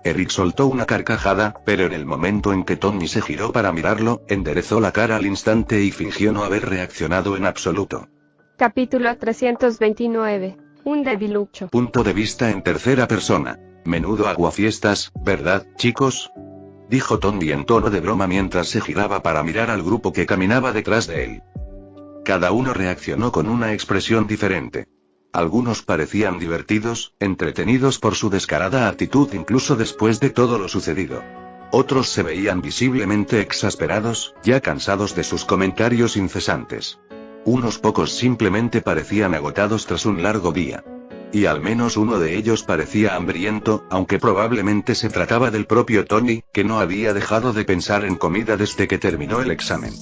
Eric soltó una carcajada, pero en el momento en que Tony se giró para mirarlo, enderezó la cara al instante y fingió no haber reaccionado en absoluto. Capítulo 329. Un debilucho. Punto de vista en tercera persona. Menudo aguafiestas, ¿verdad, chicos? Dijo Tony en tono de broma mientras se giraba para mirar al grupo que caminaba detrás de él. Cada uno reaccionó con una expresión diferente. Algunos parecían divertidos, entretenidos por su descarada actitud incluso después de todo lo sucedido. Otros se veían visiblemente exasperados, ya cansados de sus comentarios incesantes. Unos pocos simplemente parecían agotados tras un largo día. Y al menos uno de ellos parecía hambriento, aunque probablemente se trataba del propio Tony, que no había dejado de pensar en comida desde que terminó el examen.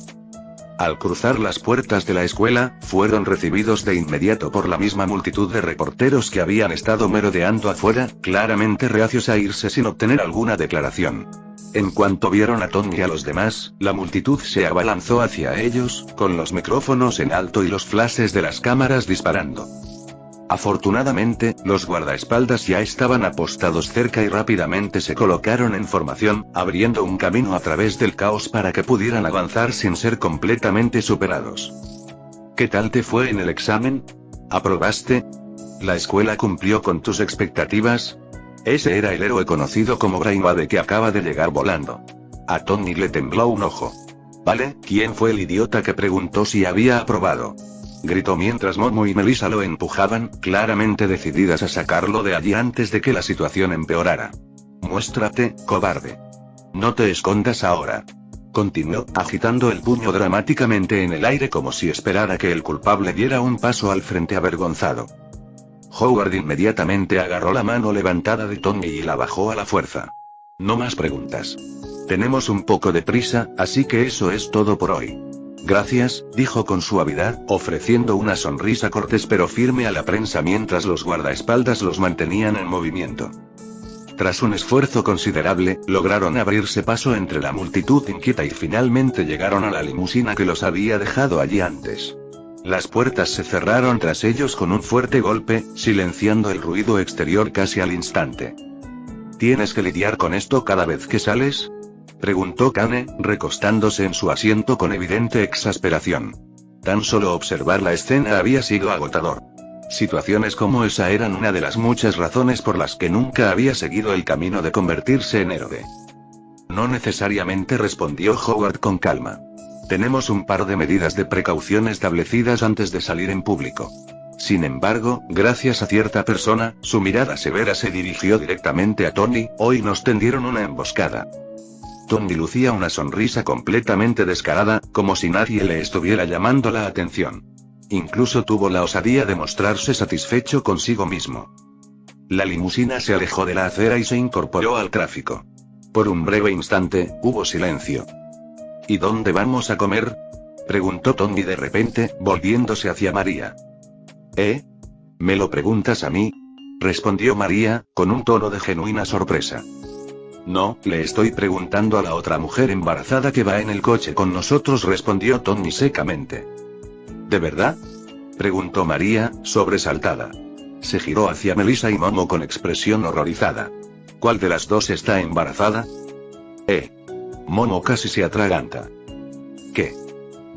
Al cruzar las puertas de la escuela, fueron recibidos de inmediato por la misma multitud de reporteros que habían estado merodeando afuera, claramente reacios a irse sin obtener alguna declaración. En cuanto vieron a Tony y a los demás, la multitud se abalanzó hacia ellos, con los micrófonos en alto y los flashes de las cámaras disparando. Afortunadamente, los guardaespaldas ya estaban apostados cerca y rápidamente se colocaron en formación, abriendo un camino a través del caos para que pudieran avanzar sin ser completamente superados. ¿Qué tal te fue en el examen? ¿Aprobaste? ¿La escuela cumplió con tus expectativas? Ese era el héroe conocido como Brainwave que acaba de llegar volando. A Tony le tembló un ojo. ¿Vale? ¿Quién fue el idiota que preguntó si había aprobado? Gritó mientras Momo y Melissa lo empujaban, claramente decididas a sacarlo de allí antes de que la situación empeorara. Muéstrate, cobarde. No te escondas ahora. Continuó, agitando el puño dramáticamente en el aire como si esperara que el culpable diera un paso al frente avergonzado. Howard inmediatamente agarró la mano levantada de Tony y la bajó a la fuerza. No más preguntas. Tenemos un poco de prisa, así que eso es todo por hoy. Gracias, dijo con suavidad, ofreciendo una sonrisa cortés pero firme a la prensa mientras los guardaespaldas los mantenían en movimiento. Tras un esfuerzo considerable, lograron abrirse paso entre la multitud inquieta y finalmente llegaron a la limusina que los había dejado allí antes. Las puertas se cerraron tras ellos con un fuerte golpe, silenciando el ruido exterior casi al instante. ¿Tienes que lidiar con esto cada vez que sales?, preguntó Kane, recostándose en su asiento con evidente exasperación. Tan solo observar la escena había sido agotador. Situaciones como esa eran una de las muchas razones por las que nunca había seguido el camino de convertirse en héroe. No necesariamente, respondió Howard con calma. Tenemos un par de medidas de precaución establecidas antes de salir en público. Sin embargo, gracias a cierta persona, su mirada severa se dirigió directamente a Tony. Hoy nos tendieron una emboscada. Tony lucía una sonrisa completamente descarada, como si nadie le estuviera llamando la atención. Incluso tuvo la osadía de mostrarse satisfecho consigo mismo. La limusina se alejó de la acera y se incorporó al tráfico. Por un breve instante, hubo silencio. ¿Y dónde vamos a comer?, preguntó Tony de repente, volviéndose hacia María. ¿Me lo preguntas a mí?, respondió María, con un tono de genuina sorpresa. No, le estoy preguntando a la otra mujer embarazada que va en el coche con nosotros, respondió Tony secamente. ¿De verdad?, preguntó María, sobresaltada. Se giró hacia Melissa y Momo con expresión horrorizada. ¿Cuál de las dos está embarazada? Momo casi se atraganta. ¿Qué?,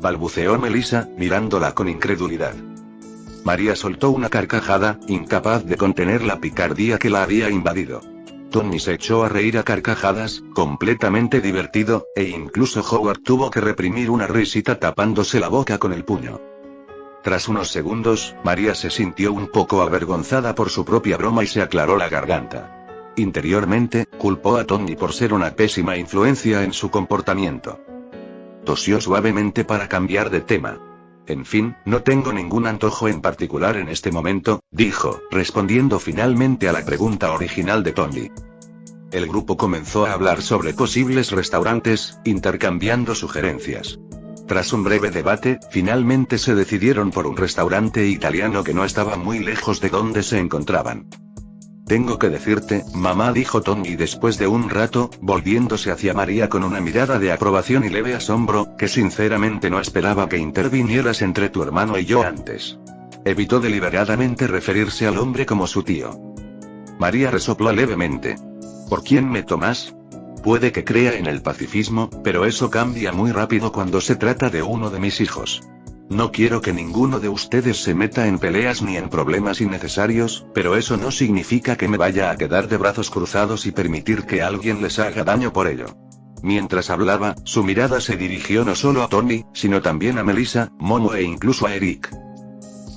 balbuceó Melissa, mirándola con incredulidad. María soltó una carcajada, incapaz de contener la picardía que la había invadido. Tony se echó a reír a carcajadas, completamente divertido, e incluso Howard tuvo que reprimir una risita tapándose la boca con el puño. Tras unos segundos, María se sintió un poco avergonzada por su propia broma y se aclaró la garganta. Interiormente, culpó a Tony por ser una pésima influencia en su comportamiento. Tosió suavemente para cambiar de tema. En fin, no tengo ningún antojo en particular en este momento, dijo, respondiendo finalmente a la pregunta original de Tony. El grupo comenzó a hablar sobre posibles restaurantes, intercambiando sugerencias. Tras un breve debate, finalmente se decidieron por un restaurante italiano que no estaba muy lejos de donde se encontraban. Tengo que decirte, mamá, dijo Tony después de un rato, volviéndose hacia María con una mirada de aprobación y leve asombro, que sinceramente no esperaba que intervinieras entre tu hermano y yo antes. Evitó deliberadamente referirse al hombre como su tío. María resopló levemente. ¿Por quién me tomas? Puede que crea en el pacifismo, pero eso cambia muy rápido cuando se trata de uno de mis hijos. No quiero que ninguno de ustedes se meta en peleas ni en problemas innecesarios, pero eso no significa que me vaya a quedar de brazos cruzados y permitir que alguien les haga daño por ello. Mientras hablaba, su mirada se dirigió no solo a Tony, sino también a Melissa, Momo e incluso a Eric.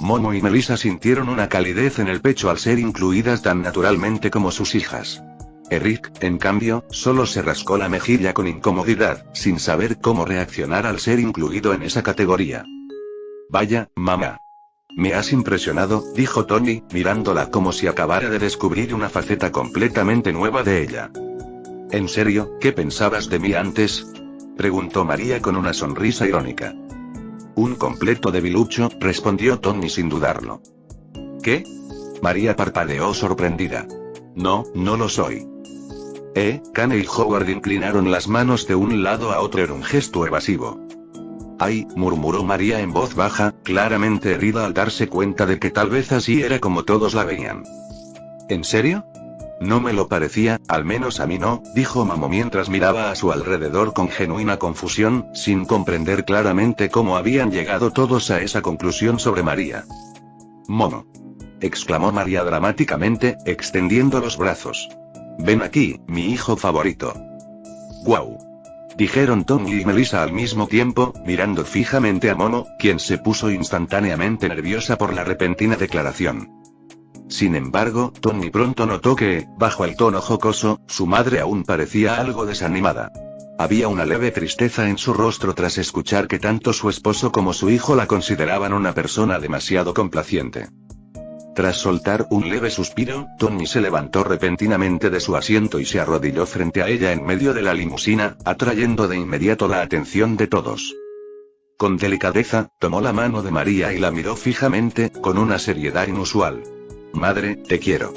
Momo y Melissa sintieron una calidez en el pecho al ser incluidas tan naturalmente como sus hijas. Eric, en cambio, solo se rascó la mejilla con incomodidad, sin saber cómo reaccionar al ser incluido en esa categoría. Vaya, mamá. Me has impresionado, dijo Tony, mirándola como si acabara de descubrir una faceta completamente nueva de ella. ¿En serio, qué pensabas de mí antes? Preguntó María con una sonrisa irónica. Un completo debilucho, respondió Tony sin dudarlo. ¿Qué? María parpadeó sorprendida. No, no lo soy. Kane y Howard inclinaron las manos de un lado a otro en un gesto evasivo. Ay, murmuró María en voz baja, claramente herida al darse cuenta de que tal vez así era como todos la veían. ¿En serio? No me lo parecía, al menos a mí no, dijo Momo mientras miraba a su alrededor con genuina confusión, sin comprender claramente cómo habían llegado todos a esa conclusión sobre María. Momo. Exclamó María dramáticamente, extendiendo los brazos. Ven aquí, mi hijo favorito. Guau. Dijeron Tony y Melissa al mismo tiempo, mirando fijamente a Momo, quien se puso instantáneamente nerviosa por la repentina declaración. Sin embargo, Tony pronto notó que, bajo el tono jocoso, su madre aún parecía algo desanimada. Había una leve tristeza en su rostro tras escuchar que tanto su esposo como su hijo la consideraban una persona demasiado complaciente. Tras soltar un leve suspiro, Tony se levantó repentinamente de su asiento y se arrodilló frente a ella en medio de la limusina, atrayendo de inmediato la atención de todos. Con delicadeza, tomó la mano de María y la miró fijamente, con una seriedad inusual. Madre, te quiero.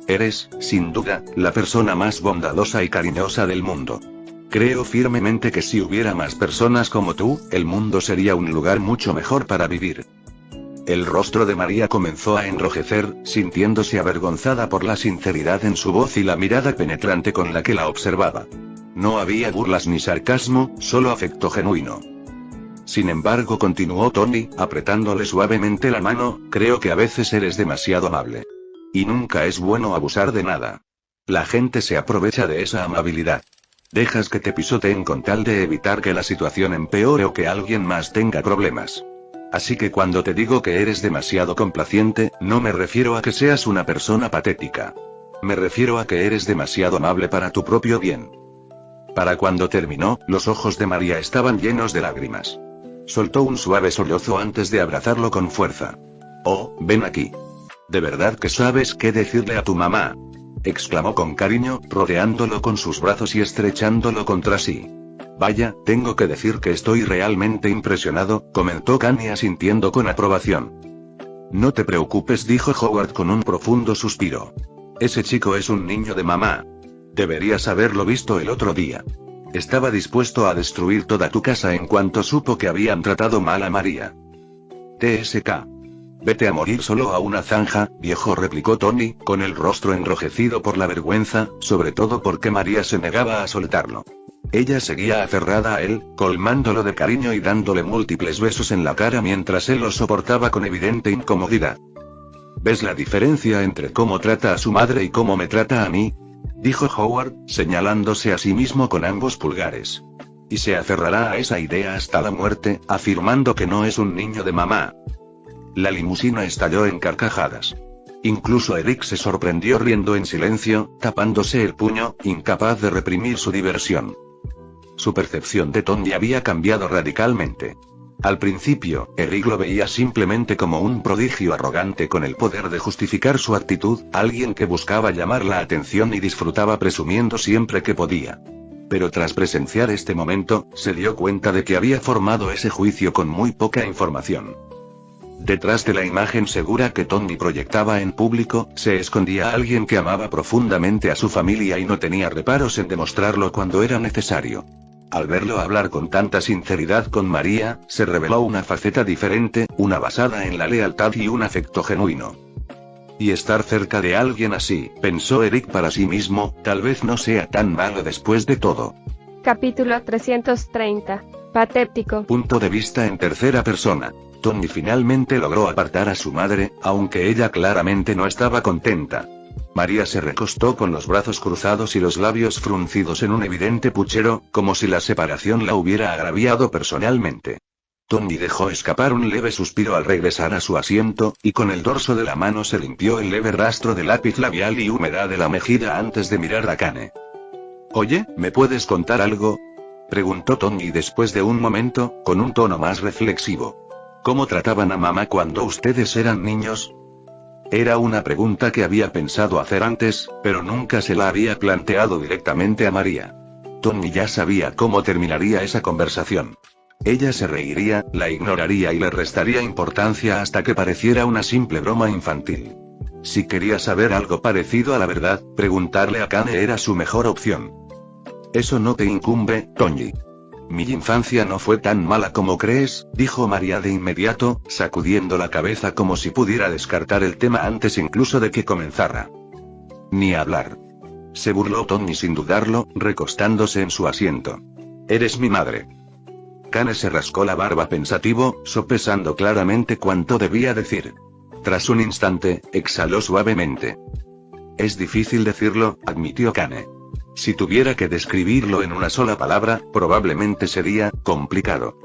Eres, sin duda, la persona más bondadosa y cariñosa del mundo. Creo firmemente que si hubiera más personas como tú, el mundo sería un lugar mucho mejor para vivir. El rostro de María comenzó a enrojecer, sintiéndose avergonzada por la sinceridad en su voz y la mirada penetrante con la que la observaba. No había burlas ni sarcasmo, solo afecto genuino. Sin embargo, continuó Tony, apretándole suavemente la mano, creo que a veces eres demasiado amable. Y nunca es bueno abusar de nada. La gente se aprovecha de esa amabilidad. Dejas que te pisoteen con tal de evitar que la situación empeore o que alguien más tenga problemas. Así que cuando te digo que eres demasiado complaciente, no me refiero a que seas una persona patética. Me refiero a que eres demasiado amable para tu propio bien. Para cuando terminó, los ojos de María estaban llenos de lágrimas. Soltó un suave sollozo antes de abrazarlo con fuerza. Oh, ven aquí. ¿De verdad que sabes qué decirle a tu mamá? Exclamó con cariño, rodeándolo con sus brazos y estrechándolo contra sí. Vaya, tengo que decir que estoy realmente impresionado, comentó Kanye asintiendo con aprobación. No te preocupes, dijo Howard con un profundo suspiro. Ese chico es un niño de mamá. Deberías haberlo visto el otro día. Estaba dispuesto a destruir toda tu casa en cuanto supo que habían tratado mal a María. TSK. Vete a morir solo a una zanja, viejo, replicó Tony, con el rostro enrojecido por la vergüenza, sobre todo porque María se negaba a soltarlo. Ella seguía aferrada a él, colmándolo de cariño y dándole múltiples besos en la cara mientras él lo soportaba con evidente incomodidad. ¿Ves la diferencia entre cómo trata a su madre y cómo me trata a mí? Dijo Howard, señalándose a sí mismo con ambos pulgares. Y se aferrará a esa idea hasta la muerte, afirmando que no es un niño de mamá. La limusina estalló en carcajadas. Incluso Eric se sorprendió riendo en silencio, tapándose el puño, incapaz de reprimir su diversión. Su percepción de Tony había cambiado radicalmente. Al principio, Eric lo veía simplemente como un prodigio arrogante con el poder de justificar su actitud, alguien que buscaba llamar la atención y disfrutaba presumiendo siempre que podía. Pero tras presenciar este momento, se dio cuenta de que había formado ese juicio con muy poca información. Detrás de la imagen segura que Tony proyectaba en público, se escondía alguien que amaba profundamente a su familia y no tenía reparos en demostrarlo cuando era necesario. Al verlo hablar con tanta sinceridad con María, se reveló una faceta diferente, una basada en la lealtad y un afecto genuino. Y estar cerca de alguien así, pensó Eric para sí mismo, tal vez no sea tan malo después de todo. Capítulo 330. Patético. Punto de vista en tercera persona. Tony finalmente logró apartar a su madre, aunque ella claramente no estaba contenta. María se recostó con los brazos cruzados y los labios fruncidos en un evidente puchero, como si la separación la hubiera agraviado personalmente. Tony dejó escapar un leve suspiro al regresar a su asiento, y con el dorso de la mano se limpió el leve rastro de lápiz labial y humedad de la mejilla antes de mirar a Kane. «Oye, ¿me puedes contar algo?», preguntó Tony después de un momento, con un tono más reflexivo. «¿Cómo trataban a mamá cuando ustedes eran niños?». Era una pregunta que había pensado hacer antes, pero nunca se la había planteado directamente a María. Tony ya sabía cómo terminaría esa conversación. Ella se reiría, la ignoraría y le restaría importancia hasta que pareciera una simple broma infantil. Si quería saber algo parecido a la verdad, preguntarle a Kane era su mejor opción. «Eso no te incumbe, Tony. Mi infancia no fue tan mala como crees», dijo María de inmediato, sacudiendo la cabeza como si pudiera descartar el tema antes incluso de que comenzara. «Ni hablar», se burló Tony sin dudarlo, recostándose en su asiento. «Eres mi madre». Kane se rascó la barba pensativo, sopesando claramente cuánto debía decir. Tras un instante, exhaló suavemente. «Es difícil decirlo», admitió Kane. «Si tuviera que describirlo en una sola palabra, probablemente sería complicado.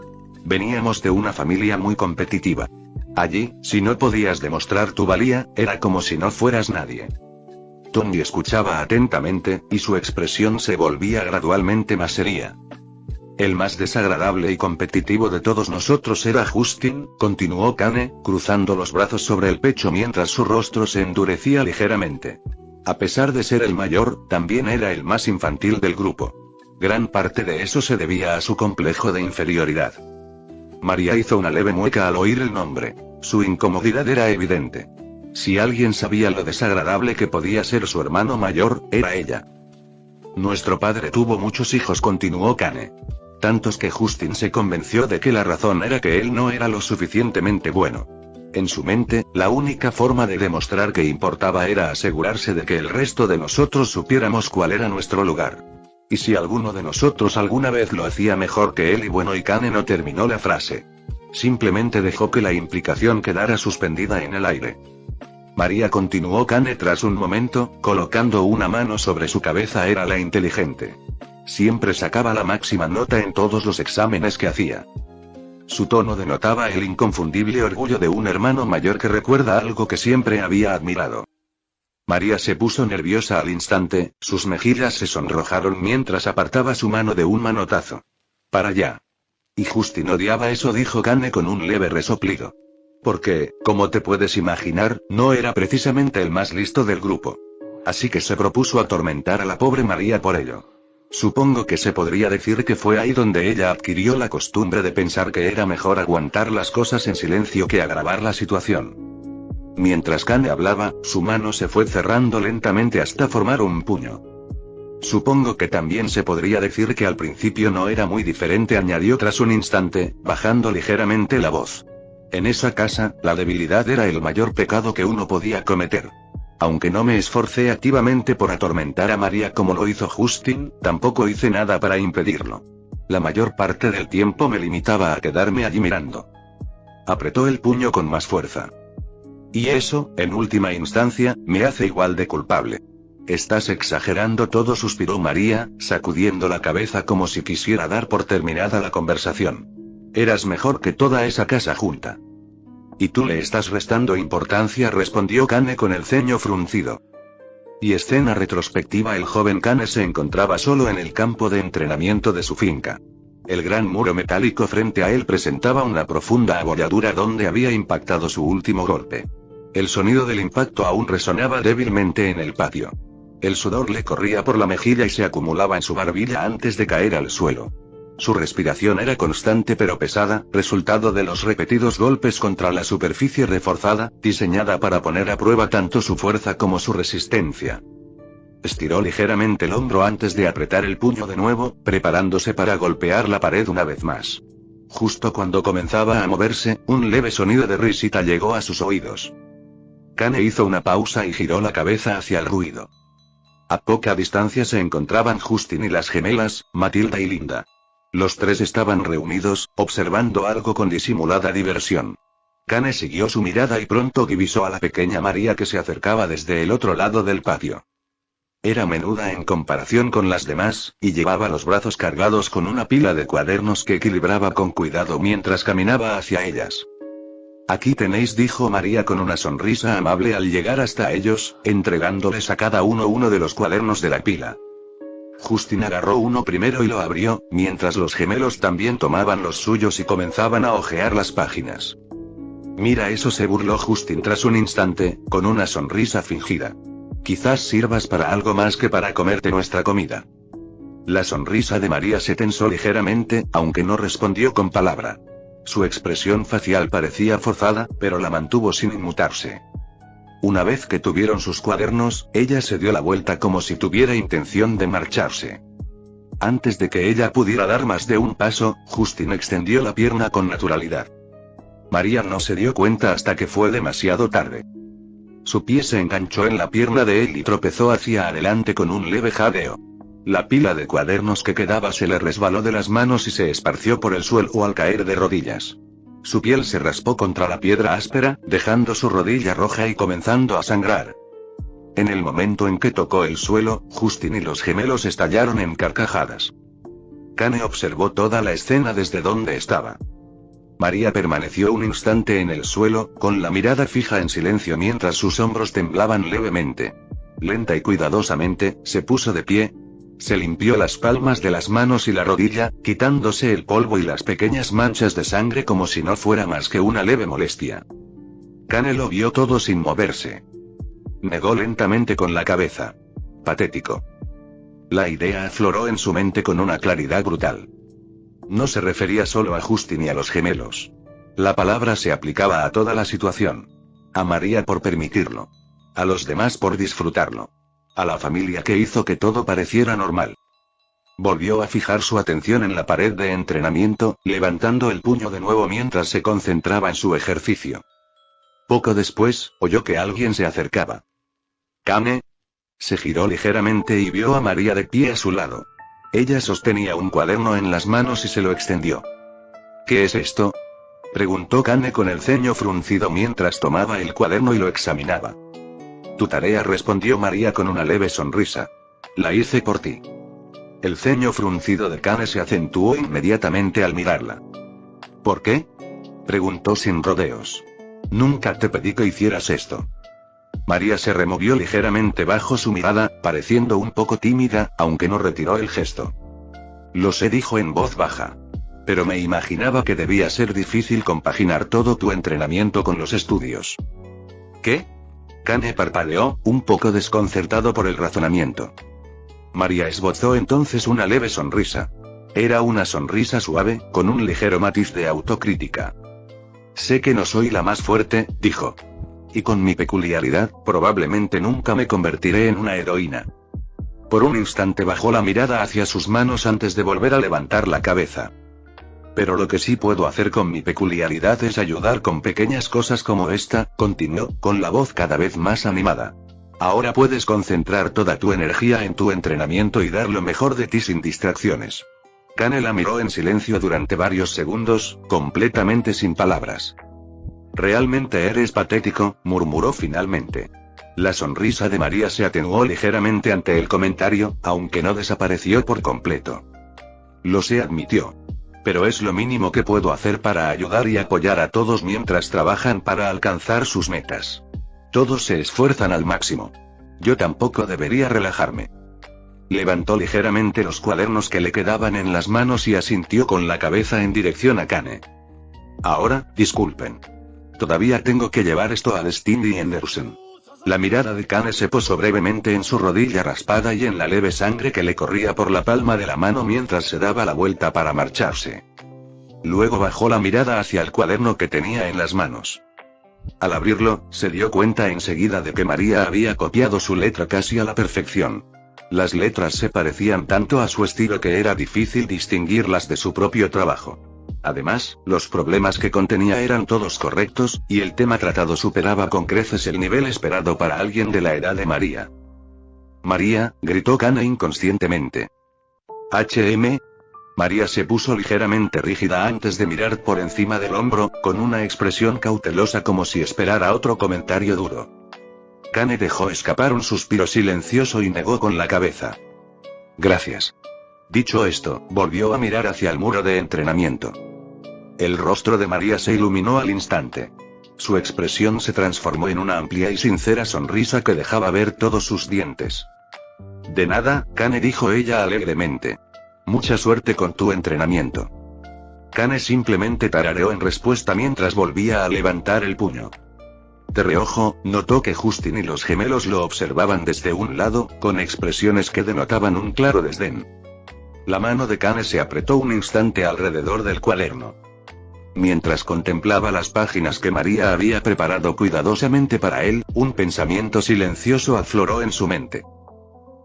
Veníamos de una familia muy competitiva. Allí, si no podías demostrar tu valía, era como si no fueras nadie». Tony escuchaba atentamente, y su expresión se volvía gradualmente más seria. «El más desagradable y competitivo de todos nosotros era Justin», continuó Kane, cruzando los brazos sobre el pecho mientras su rostro se endurecía ligeramente. «A pesar de ser el mayor, también era el más infantil del grupo. Gran parte de eso se debía a su complejo de inferioridad». María hizo una leve mueca al oír el nombre. Su incomodidad era evidente. Si alguien sabía lo desagradable que podía ser su hermano mayor, era ella. «Nuestro padre tuvo muchos hijos», continuó Kane. «Tantos que Justin se convenció de que la razón era que él no era lo suficientemente bueno. En su mente, la única forma de demostrar que importaba era asegurarse de que el resto de nosotros supiéramos cuál era nuestro lugar. Y si alguno de nosotros alguna vez lo hacía mejor que él y bueno». Y Kane no terminó la frase. Simplemente dejó que la implicación quedara suspendida en el aire. María, continuó Kane tras un momento, colocando una mano sobre su cabeza, era la inteligente. Siempre sacaba la máxima nota en todos los exámenes que hacía. Su tono denotaba el inconfundible orgullo de un hermano mayor que recuerda algo que siempre había admirado. María se puso nerviosa al instante, sus mejillas se sonrojaron mientras apartaba su mano de un manotazo. «Para allá». «Y Justin odiaba eso», dijo Kane con un leve resoplido. «Porque, como te puedes imaginar, no era precisamente el más listo del grupo. Así que se propuso atormentar a la pobre María por ello. Supongo que se podría decir que fue ahí donde ella adquirió la costumbre de pensar que era mejor aguantar las cosas en silencio que agravar la situación». Mientras Kane hablaba, su mano se fue cerrando lentamente hasta formar un puño. «Supongo que también se podría decir que al principio no era muy diferente», añadió tras un instante, bajando ligeramente la voz. «En esa casa, la debilidad era el mayor pecado que uno podía cometer. Aunque no me esforcé activamente por atormentar a María como lo hizo Justin, tampoco hice nada para impedirlo. La mayor parte del tiempo me limitaba a quedarme allí mirando». Apretó el puño con más fuerza. «Y eso, en última instancia, me hace igual de culpable». «Estás exagerando todo», suspiró María, sacudiendo la cabeza como si quisiera dar por terminada la conversación. «Eras mejor que toda esa casa junta». «Y tú le estás restando importancia», respondió Kane con el ceño fruncido. Y escena retrospectiva: el joven Kane se encontraba solo en el campo de entrenamiento de su finca. El gran muro metálico frente a él presentaba una profunda abolladura donde había impactado su último golpe. El sonido del impacto aún resonaba débilmente en el patio. El sudor le corría por la mejilla y se acumulaba en su barbilla antes de caer al suelo. Su respiración era constante pero pesada, resultado de los repetidos golpes contra la superficie reforzada, diseñada para poner a prueba tanto su fuerza como su resistencia. Estiró ligeramente el hombro antes de apretar el puño de nuevo, preparándose para golpear la pared una vez más. Justo cuando comenzaba a moverse, un leve sonido de risita llegó a sus oídos. Kane hizo una pausa y giró la cabeza hacia el ruido. A poca distancia se encontraban Justin y las gemelas, Matilda y Linda. Los tres estaban reunidos, observando algo con disimulada diversión. Kane siguió su mirada y pronto divisó a la pequeña María que se acercaba desde el otro lado del patio. Era menuda en comparación con las demás, y llevaba los brazos cargados con una pila de cuadernos que equilibraba con cuidado mientras caminaba hacia ellas. Aquí tenéis, dijo María con una sonrisa amable al llegar hasta ellos, entregándoles a cada uno de los cuadernos de la pila. Justin agarró uno primero y lo abrió, mientras los gemelos también tomaban los suyos y comenzaban a hojear las páginas. Mira eso, se burló Justin tras un instante, con una sonrisa fingida. Quizás sirvas para algo más que para comerte nuestra comida. La sonrisa de María se tensó ligeramente, aunque no respondió con palabra. Su expresión facial parecía forzada, pero la mantuvo sin inmutarse. Una vez que tuvieron sus cuadernos, ella se dio la vuelta como si tuviera intención de marcharse. Antes de que ella pudiera dar más de un paso, Justin extendió la pierna con naturalidad. María no se dio cuenta hasta que fue demasiado tarde. Su pie se enganchó en la pierna de él y tropezó hacia adelante con un leve jadeo. La pila de cuadernos que quedaba se le resbaló de las manos y se esparció por el suelo al caer de rodillas. Su piel se raspó contra la piedra áspera, dejando su rodilla roja y comenzando a sangrar. En el momento en que tocó el suelo, Justin y los gemelos estallaron en carcajadas. Kane observó toda la escena desde donde estaba. María permaneció un instante en el suelo, con la mirada fija en silencio mientras sus hombros temblaban levemente. Lenta y cuidadosamente, se puso de pie. Se limpió las palmas de las manos y la rodilla, quitándose el polvo y las pequeñas manchas de sangre como si no fuera más que una leve molestia. Kane lo vio todo sin moverse. Negó lentamente con la cabeza. Patético. La idea afloró en su mente con una claridad brutal. No se refería solo a Justin y a los gemelos. La palabra se aplicaba a toda la situación. A María por permitirlo. A los demás por disfrutarlo. A la familia que hizo que todo pareciera normal. Volvió a fijar su atención en la pared de entrenamiento, levantando el puño de nuevo mientras se concentraba en su ejercicio. Poco después, oyó que alguien se acercaba. «Kane». Se giró ligeramente y vio a María de pie a su lado. Ella sostenía un cuaderno en las manos y se lo extendió. «¿Qué es esto?», preguntó Kane con el ceño fruncido mientras tomaba el cuaderno y lo examinaba. «Tu tarea», respondió María con una leve sonrisa. «La hice por ti». El ceño fruncido de Kane se acentuó inmediatamente al mirarla. «¿Por qué?», preguntó sin rodeos. «Nunca te pedí que hicieras esto». María se removió ligeramente bajo su mirada, pareciendo un poco tímida, aunque no retiró el gesto. «Lo sé», dijo en voz baja. «Pero me imaginaba que debía ser difícil compaginar todo tu entrenamiento con los estudios». «¿Qué?», Kane parpadeó, un poco desconcertado por el razonamiento. María esbozó entonces una leve sonrisa. Era una sonrisa suave, con un ligero matiz de autocrítica. «Sé que no soy la más fuerte», dijo. «Y con mi peculiaridad, probablemente nunca me convertiré en una heroína». Por un instante bajó la mirada hacia sus manos antes de volver a levantar la cabeza. «Pero lo que sí puedo hacer con mi peculiaridad es ayudar con pequeñas cosas como esta», continuó, con la voz cada vez más animada. «Ahora puedes concentrar toda tu energía en tu entrenamiento y dar lo mejor de ti sin distracciones». Kane la miró en silencio durante varios segundos, completamente sin palabras. «Realmente eres patético», murmuró finalmente. La sonrisa de María se atenuó ligeramente ante el comentario, aunque no desapareció por completo. «Lo sé», admitió. «Pero es lo mínimo que puedo hacer para ayudar y apoyar a todos mientras trabajan para alcanzar sus metas. Todos se esfuerzan al máximo. Yo tampoco debería relajarme». Levantó ligeramente los cuadernos que le quedaban en las manos y asintió con la cabeza en dirección a Kane. «Ahora, disculpen. Todavía tengo que llevar esto a Destin y Henderson». La mirada de Kane se posó brevemente en su rodilla raspada y en la leve sangre que le corría por la palma de la mano mientras se daba la vuelta para marcharse. Luego bajó la mirada hacia el cuaderno que tenía en las manos. Al abrirlo, se dio cuenta enseguida de que María había copiado su letra casi a la perfección. Las letras se parecían tanto a su estilo que era difícil distinguirlas de su propio trabajo. Además, los problemas que contenía eran todos correctos, y el tema tratado superaba con creces el nivel esperado para alguien de la edad de María. María, gritó Kane inconscientemente. María se puso ligeramente rígida antes de mirar por encima del hombro, con una expresión cautelosa como si esperara otro comentario duro. Kane dejó escapar un suspiro silencioso y negó con la cabeza. Gracias. Dicho esto, volvió a mirar hacia el muro de entrenamiento. El rostro de María se iluminó al instante. Su expresión se transformó en una amplia y sincera sonrisa que dejaba ver todos sus dientes. De nada, Kane, dijo ella alegremente. Mucha suerte con tu entrenamiento. Kane simplemente tarareó en respuesta mientras volvía a levantar el puño. De reojo, notó que Justin y los gemelos lo observaban desde un lado, con expresiones que denotaban un claro desdén. La mano de Kane se apretó un instante alrededor del cuaderno. Mientras contemplaba las páginas que María había preparado cuidadosamente para él, un pensamiento silencioso afloró en su mente.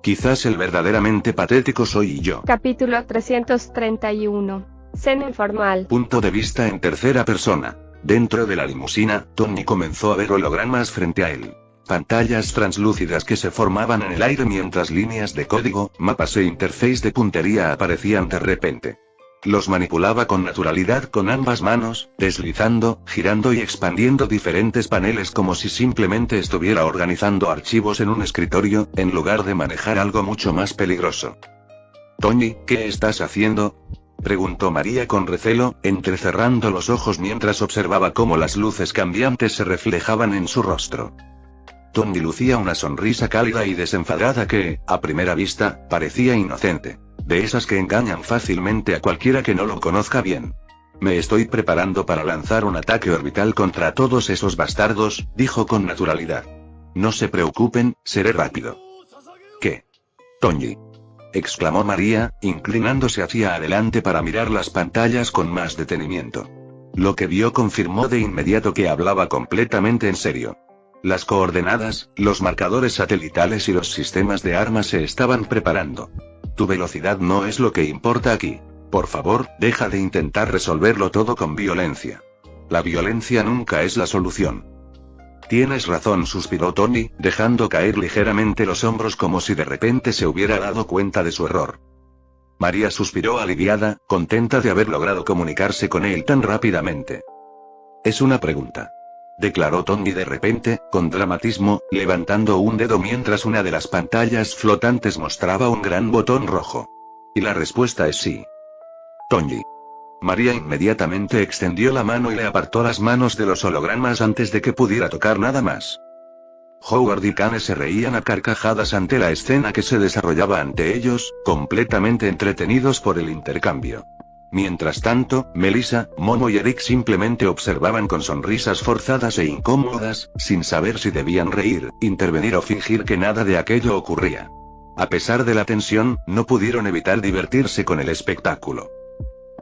Quizás el verdaderamente patético soy yo. Capítulo 331. Cena informal. Punto de vista en tercera persona. Dentro de la limusina, Tony comenzó a ver hologramas frente a él. Pantallas translúcidas que se formaban en el aire mientras líneas de código, mapas e interface de puntería aparecían de repente. Los manipulaba con naturalidad con ambas manos, deslizando, girando y expandiendo diferentes paneles como si simplemente estuviera organizando archivos en un escritorio, en lugar de manejar algo mucho más peligroso. Tony, ¿qué estás haciendo?, preguntó María con recelo, entrecerrando los ojos mientras observaba cómo las luces cambiantes se reflejaban en su rostro. Tony lucía una sonrisa cálida y desenfadada que, a primera vista, parecía inocente. De esas que engañan fácilmente a cualquiera que no lo conozca bien. Me estoy preparando para lanzar un ataque orbital contra todos esos bastardos, dijo con naturalidad. No se preocupen, seré rápido. ¿Qué? Tony, exclamó María, inclinándose hacia adelante para mirar las pantallas con más detenimiento. Lo que vio confirmó de inmediato que hablaba completamente en serio. Las coordenadas, los marcadores satelitales y los sistemas de armas se estaban preparando. Tu velocidad no es lo que importa aquí. Por favor, deja de intentar resolverlo todo con violencia. La violencia nunca es la solución. Tienes razón, suspiró Tony, dejando caer ligeramente los hombros como si de repente se hubiera dado cuenta de su error. María suspiró aliviada, contenta de haber logrado comunicarse con él tan rápidamente. Es una pregunta, declaró Tony de repente, con dramatismo, levantando un dedo mientras una de las pantallas flotantes mostraba un gran botón rojo. Y la respuesta es sí. Tony. María inmediatamente extendió la mano y le apartó las manos de los hologramas antes de que pudiera tocar nada más. Howard y Kane se reían a carcajadas ante la escena que se desarrollaba ante ellos, completamente entretenidos por el intercambio. Mientras tanto, Melissa, Momo y Eric simplemente observaban con sonrisas forzadas e incómodas, sin saber si debían reír, intervenir o fingir que nada de aquello ocurría. A pesar de la tensión, no pudieron evitar divertirse con el espectáculo.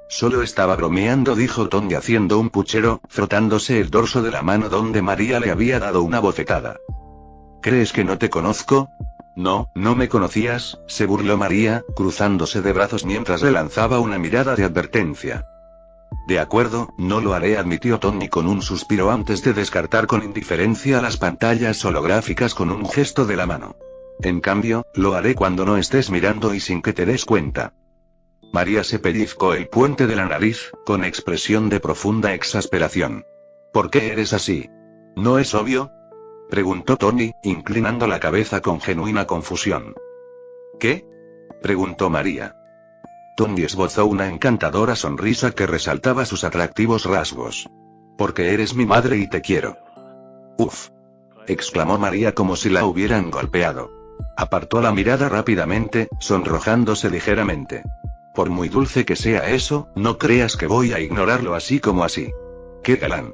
Solo estaba bromeando, dijo Tony haciendo un puchero, frotándose el dorso de la mano donde María le había dado una bofetada. ¿Crees que no te conozco? No, no me conocías, se burló María, cruzándose de brazos mientras le lanzaba una mirada de advertencia. De acuerdo, no lo haré, admitió Tony con un suspiro antes de descartar con indiferencia las pantallas holográficas con un gesto de la mano. En cambio, lo haré cuando no estés mirando y sin que te des cuenta. María se pellizcó el puente de la nariz, con expresión de profunda exasperación. ¿Por qué eres así? ¿No es obvio?, preguntó Tony, inclinando la cabeza con genuina confusión. ¿Qué?, preguntó María. Tony esbozó una encantadora sonrisa que resaltaba sus atractivos rasgos. Porque eres mi madre y te quiero. Uf, exclamó María como si la hubieran golpeado. Apartó la mirada rápidamente, sonrojándose ligeramente. Por muy dulce que sea eso, no creas que voy a ignorarlo así como así. ¡Qué galán!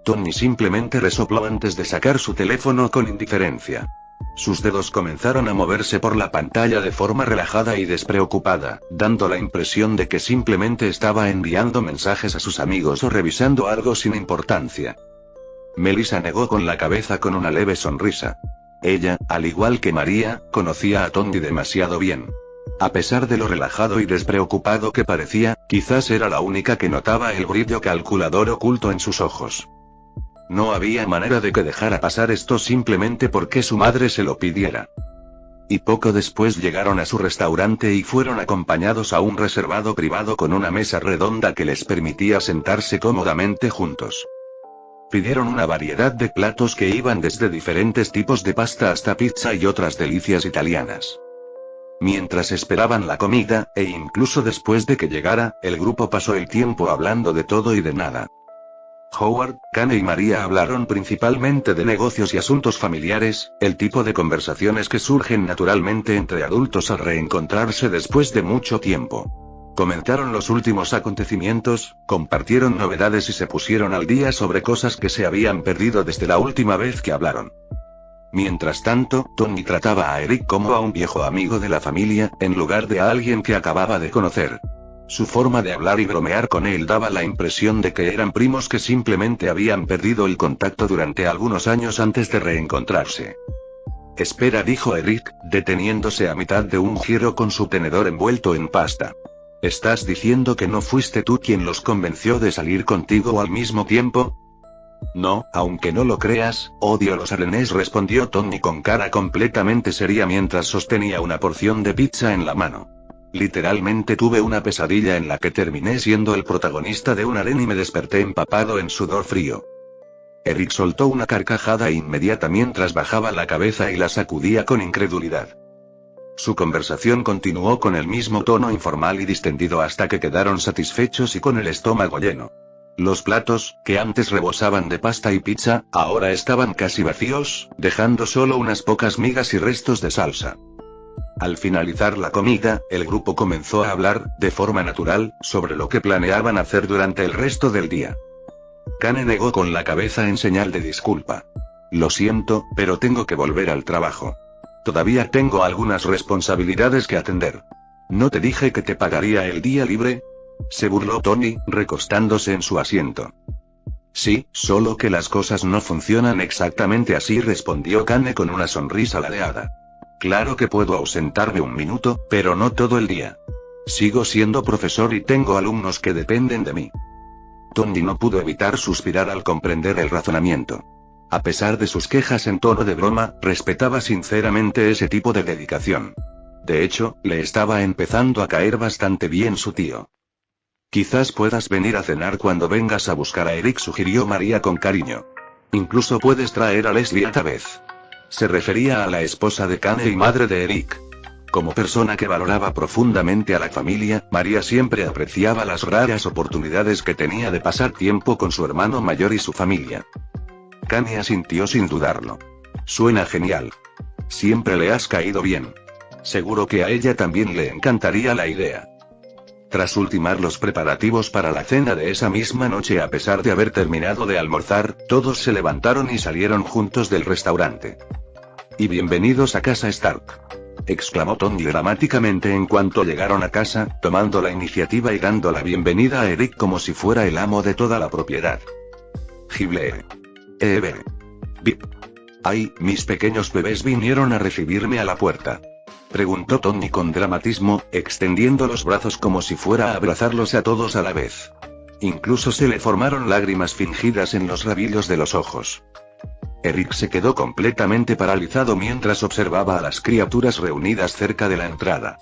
Tony simplemente resopló antes de sacar su teléfono con indiferencia. Sus dedos comenzaron a moverse por la pantalla de forma relajada y despreocupada, dando la impresión de que simplemente estaba enviando mensajes a sus amigos o revisando algo sin importancia. Melissa negó con la cabeza con una leve sonrisa. Ella, al igual que María, conocía a Tony demasiado bien. A pesar de lo relajado y despreocupado que parecía, quizás era la única que notaba el brillo calculador oculto en sus ojos. No había manera de que dejara pasar esto simplemente porque su madre se lo pidiera. Y poco después llegaron a su restaurante y fueron acompañados a un reservado privado con una mesa redonda que les permitía sentarse cómodamente juntos. Pidieron una variedad de platos que iban desde diferentes tipos de pasta hasta pizza y otras delicias italianas. Mientras esperaban la comida, e incluso después de que llegara, el grupo pasó el tiempo hablando de todo y de nada. Howard, Kane y María hablaron principalmente de negocios y asuntos familiares, el tipo de conversaciones que surgen naturalmente entre adultos al reencontrarse después de mucho tiempo. Comentaron los últimos acontecimientos, compartieron novedades y se pusieron al día sobre cosas que se habían perdido desde la última vez que hablaron. Mientras tanto, Tony trataba a Eric como a un viejo amigo de la familia, en lugar de a alguien que acababa de conocer. Su forma de hablar y bromear con él daba la impresión de que eran primos que simplemente habían perdido el contacto durante algunos años antes de reencontrarse. Espera, dijo Eric, deteniéndose a mitad de un giro con su tenedor envuelto en pasta. ¿Estás diciendo que no fuiste tú quien los convenció de salir contigo al mismo tiempo? No, aunque no lo creas, odio los arenés, respondió Tony con cara completamente seria mientras sostenía una porción de pizza en la mano. Literalmente tuve una pesadilla en la que terminé siendo el protagonista de un harén y me desperté empapado en sudor frío. Eric soltó una carcajada inmediata mientras bajaba la cabeza y la sacudía con incredulidad. Su conversación continuó con el mismo tono informal y distendido hasta que quedaron satisfechos y con el estómago lleno. Los platos, que antes rebosaban de pasta y pizza, ahora estaban casi vacíos, dejando solo unas pocas migas y restos de salsa. Al finalizar la comida, el grupo comenzó a hablar, de forma natural, sobre lo que planeaban hacer durante el resto del día. Kane negó con la cabeza en señal de disculpa. Lo siento, pero tengo que volver al trabajo. Todavía tengo algunas responsabilidades que atender. ¿No te dije que te pagaría el día libre? Se burló Tony, recostándose en su asiento. Sí, solo que las cosas no funcionan exactamente así, respondió Kane con una sonrisa ladeada. Claro que puedo ausentarme un minuto, pero no todo el día. Sigo siendo profesor y tengo alumnos que dependen de mí. Tony no pudo evitar suspirar al comprender el razonamiento. A pesar de sus quejas en tono de broma, respetaba sinceramente ese tipo de dedicación. De hecho, le estaba empezando a caer bastante bien su tío. Quizás puedas venir a cenar cuando vengas a buscar a Eric, sugirió María con cariño. Incluso puedes traer a Leslie esta vez. Se refería a la esposa de Kane y madre de Eric. Como persona que valoraba profundamente a la familia, María siempre apreciaba las raras oportunidades que tenía de pasar tiempo con su hermano mayor y su familia. Kane asintió sin dudarlo. Suena genial. Siempre le has caído bien. Seguro que a ella también le encantaría la idea. Tras ultimar los preparativos para la cena de esa misma noche, a pesar de haber terminado de almorzar, todos se levantaron y salieron juntos del restaurante. Y bienvenidos a casa Stark, exclamó Tony dramáticamente en cuanto llegaron a casa, tomando la iniciativa y dando la bienvenida a Eric como si fuera el amo de toda la propiedad. Gible. Bip. Ay, mis pequeños bebés vinieron a recibirme a la puerta. Preguntó Tony con dramatismo, extendiendo los brazos como si fuera a abrazarlos a todos a la vez. Incluso se le formaron lágrimas fingidas en los rabillos de los ojos. Eric se quedó completamente paralizado mientras observaba a las criaturas reunidas cerca de la entrada.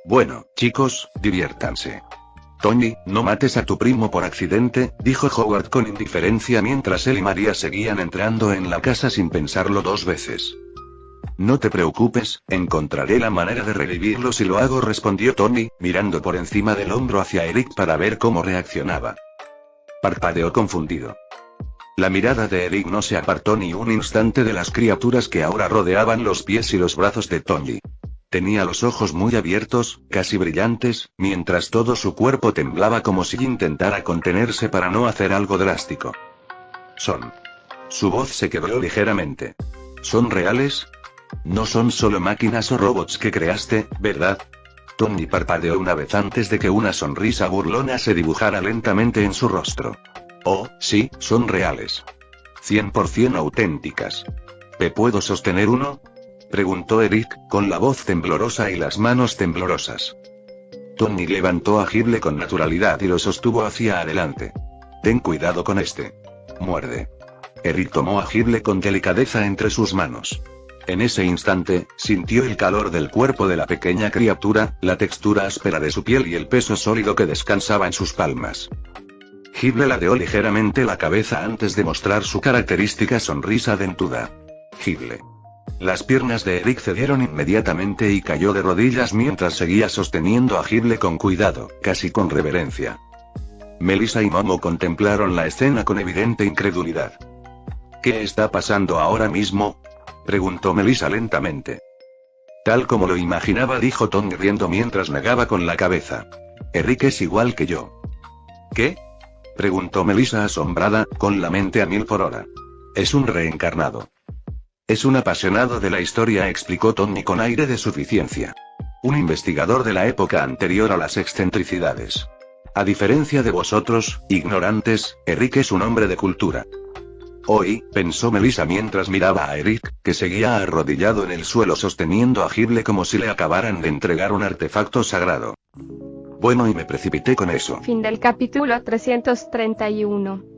Bueno, chicos, diviértanse. Tony, no mates a tu primo por accidente, dijo Howard con indiferencia mientras él y María seguían entrando en la casa sin pensarlo dos veces. No te preocupes, encontraré la manera de revivirlo si lo hago, respondió Tony, mirando por encima del hombro hacia Eric para ver cómo reaccionaba. Parpadeó confundido. La mirada de Eric no se apartó ni un instante de las criaturas que ahora rodeaban los pies y los brazos de Tony. Tenía los ojos muy abiertos, casi brillantes, mientras todo su cuerpo temblaba como si intentara contenerse para no hacer algo drástico. Son. Su voz se quebró ligeramente. ¿Son reales? No son solo máquinas o robots que creaste, ¿verdad? Tony parpadeó una vez antes de que una sonrisa burlona se dibujara lentamente en su rostro. Oh, sí, son reales. 100% auténticas. ¿Puedo sostener uno?, preguntó Eric, con la voz temblorosa y las manos temblorosas. Tony levantó a Gibble con naturalidad y lo sostuvo hacia adelante. Ten cuidado con este. Muerde. Eric tomó a Gibble con delicadeza entre sus manos. En ese instante, sintió el calor del cuerpo de la pequeña criatura, la textura áspera de su piel y el peso sólido que descansaba en sus palmas. Gibble ladeó ligeramente la cabeza antes de mostrar su característica sonrisa dentuda. Gibble. Las piernas de Eric cedieron inmediatamente y cayó de rodillas mientras seguía sosteniendo a Gibble con cuidado, casi con reverencia. Melissa y Momo contemplaron la escena con evidente incredulidad. ¿Qué está pasando ahora mismo?, preguntó Melissa lentamente. Tal como lo imaginaba, dijo Tony riendo mientras negaba con la cabeza. Eric es igual que yo. ¿Qué?, preguntó Melissa asombrada, con la mente a 1000 por hora. Es un reencarnado. Es un apasionado de la historia, explicó Tony con aire de suficiencia. Un investigador de la época anterior a las excentricidades. A diferencia de vosotros, ignorantes, Eric es un hombre de cultura. Hoy, pensó Melissa mientras miraba a Eric, que seguía arrodillado en el suelo sosteniendo a Gibble como si le acabaran de entregar un artefacto sagrado. Bueno, y me precipité con eso. Fin del capítulo 331.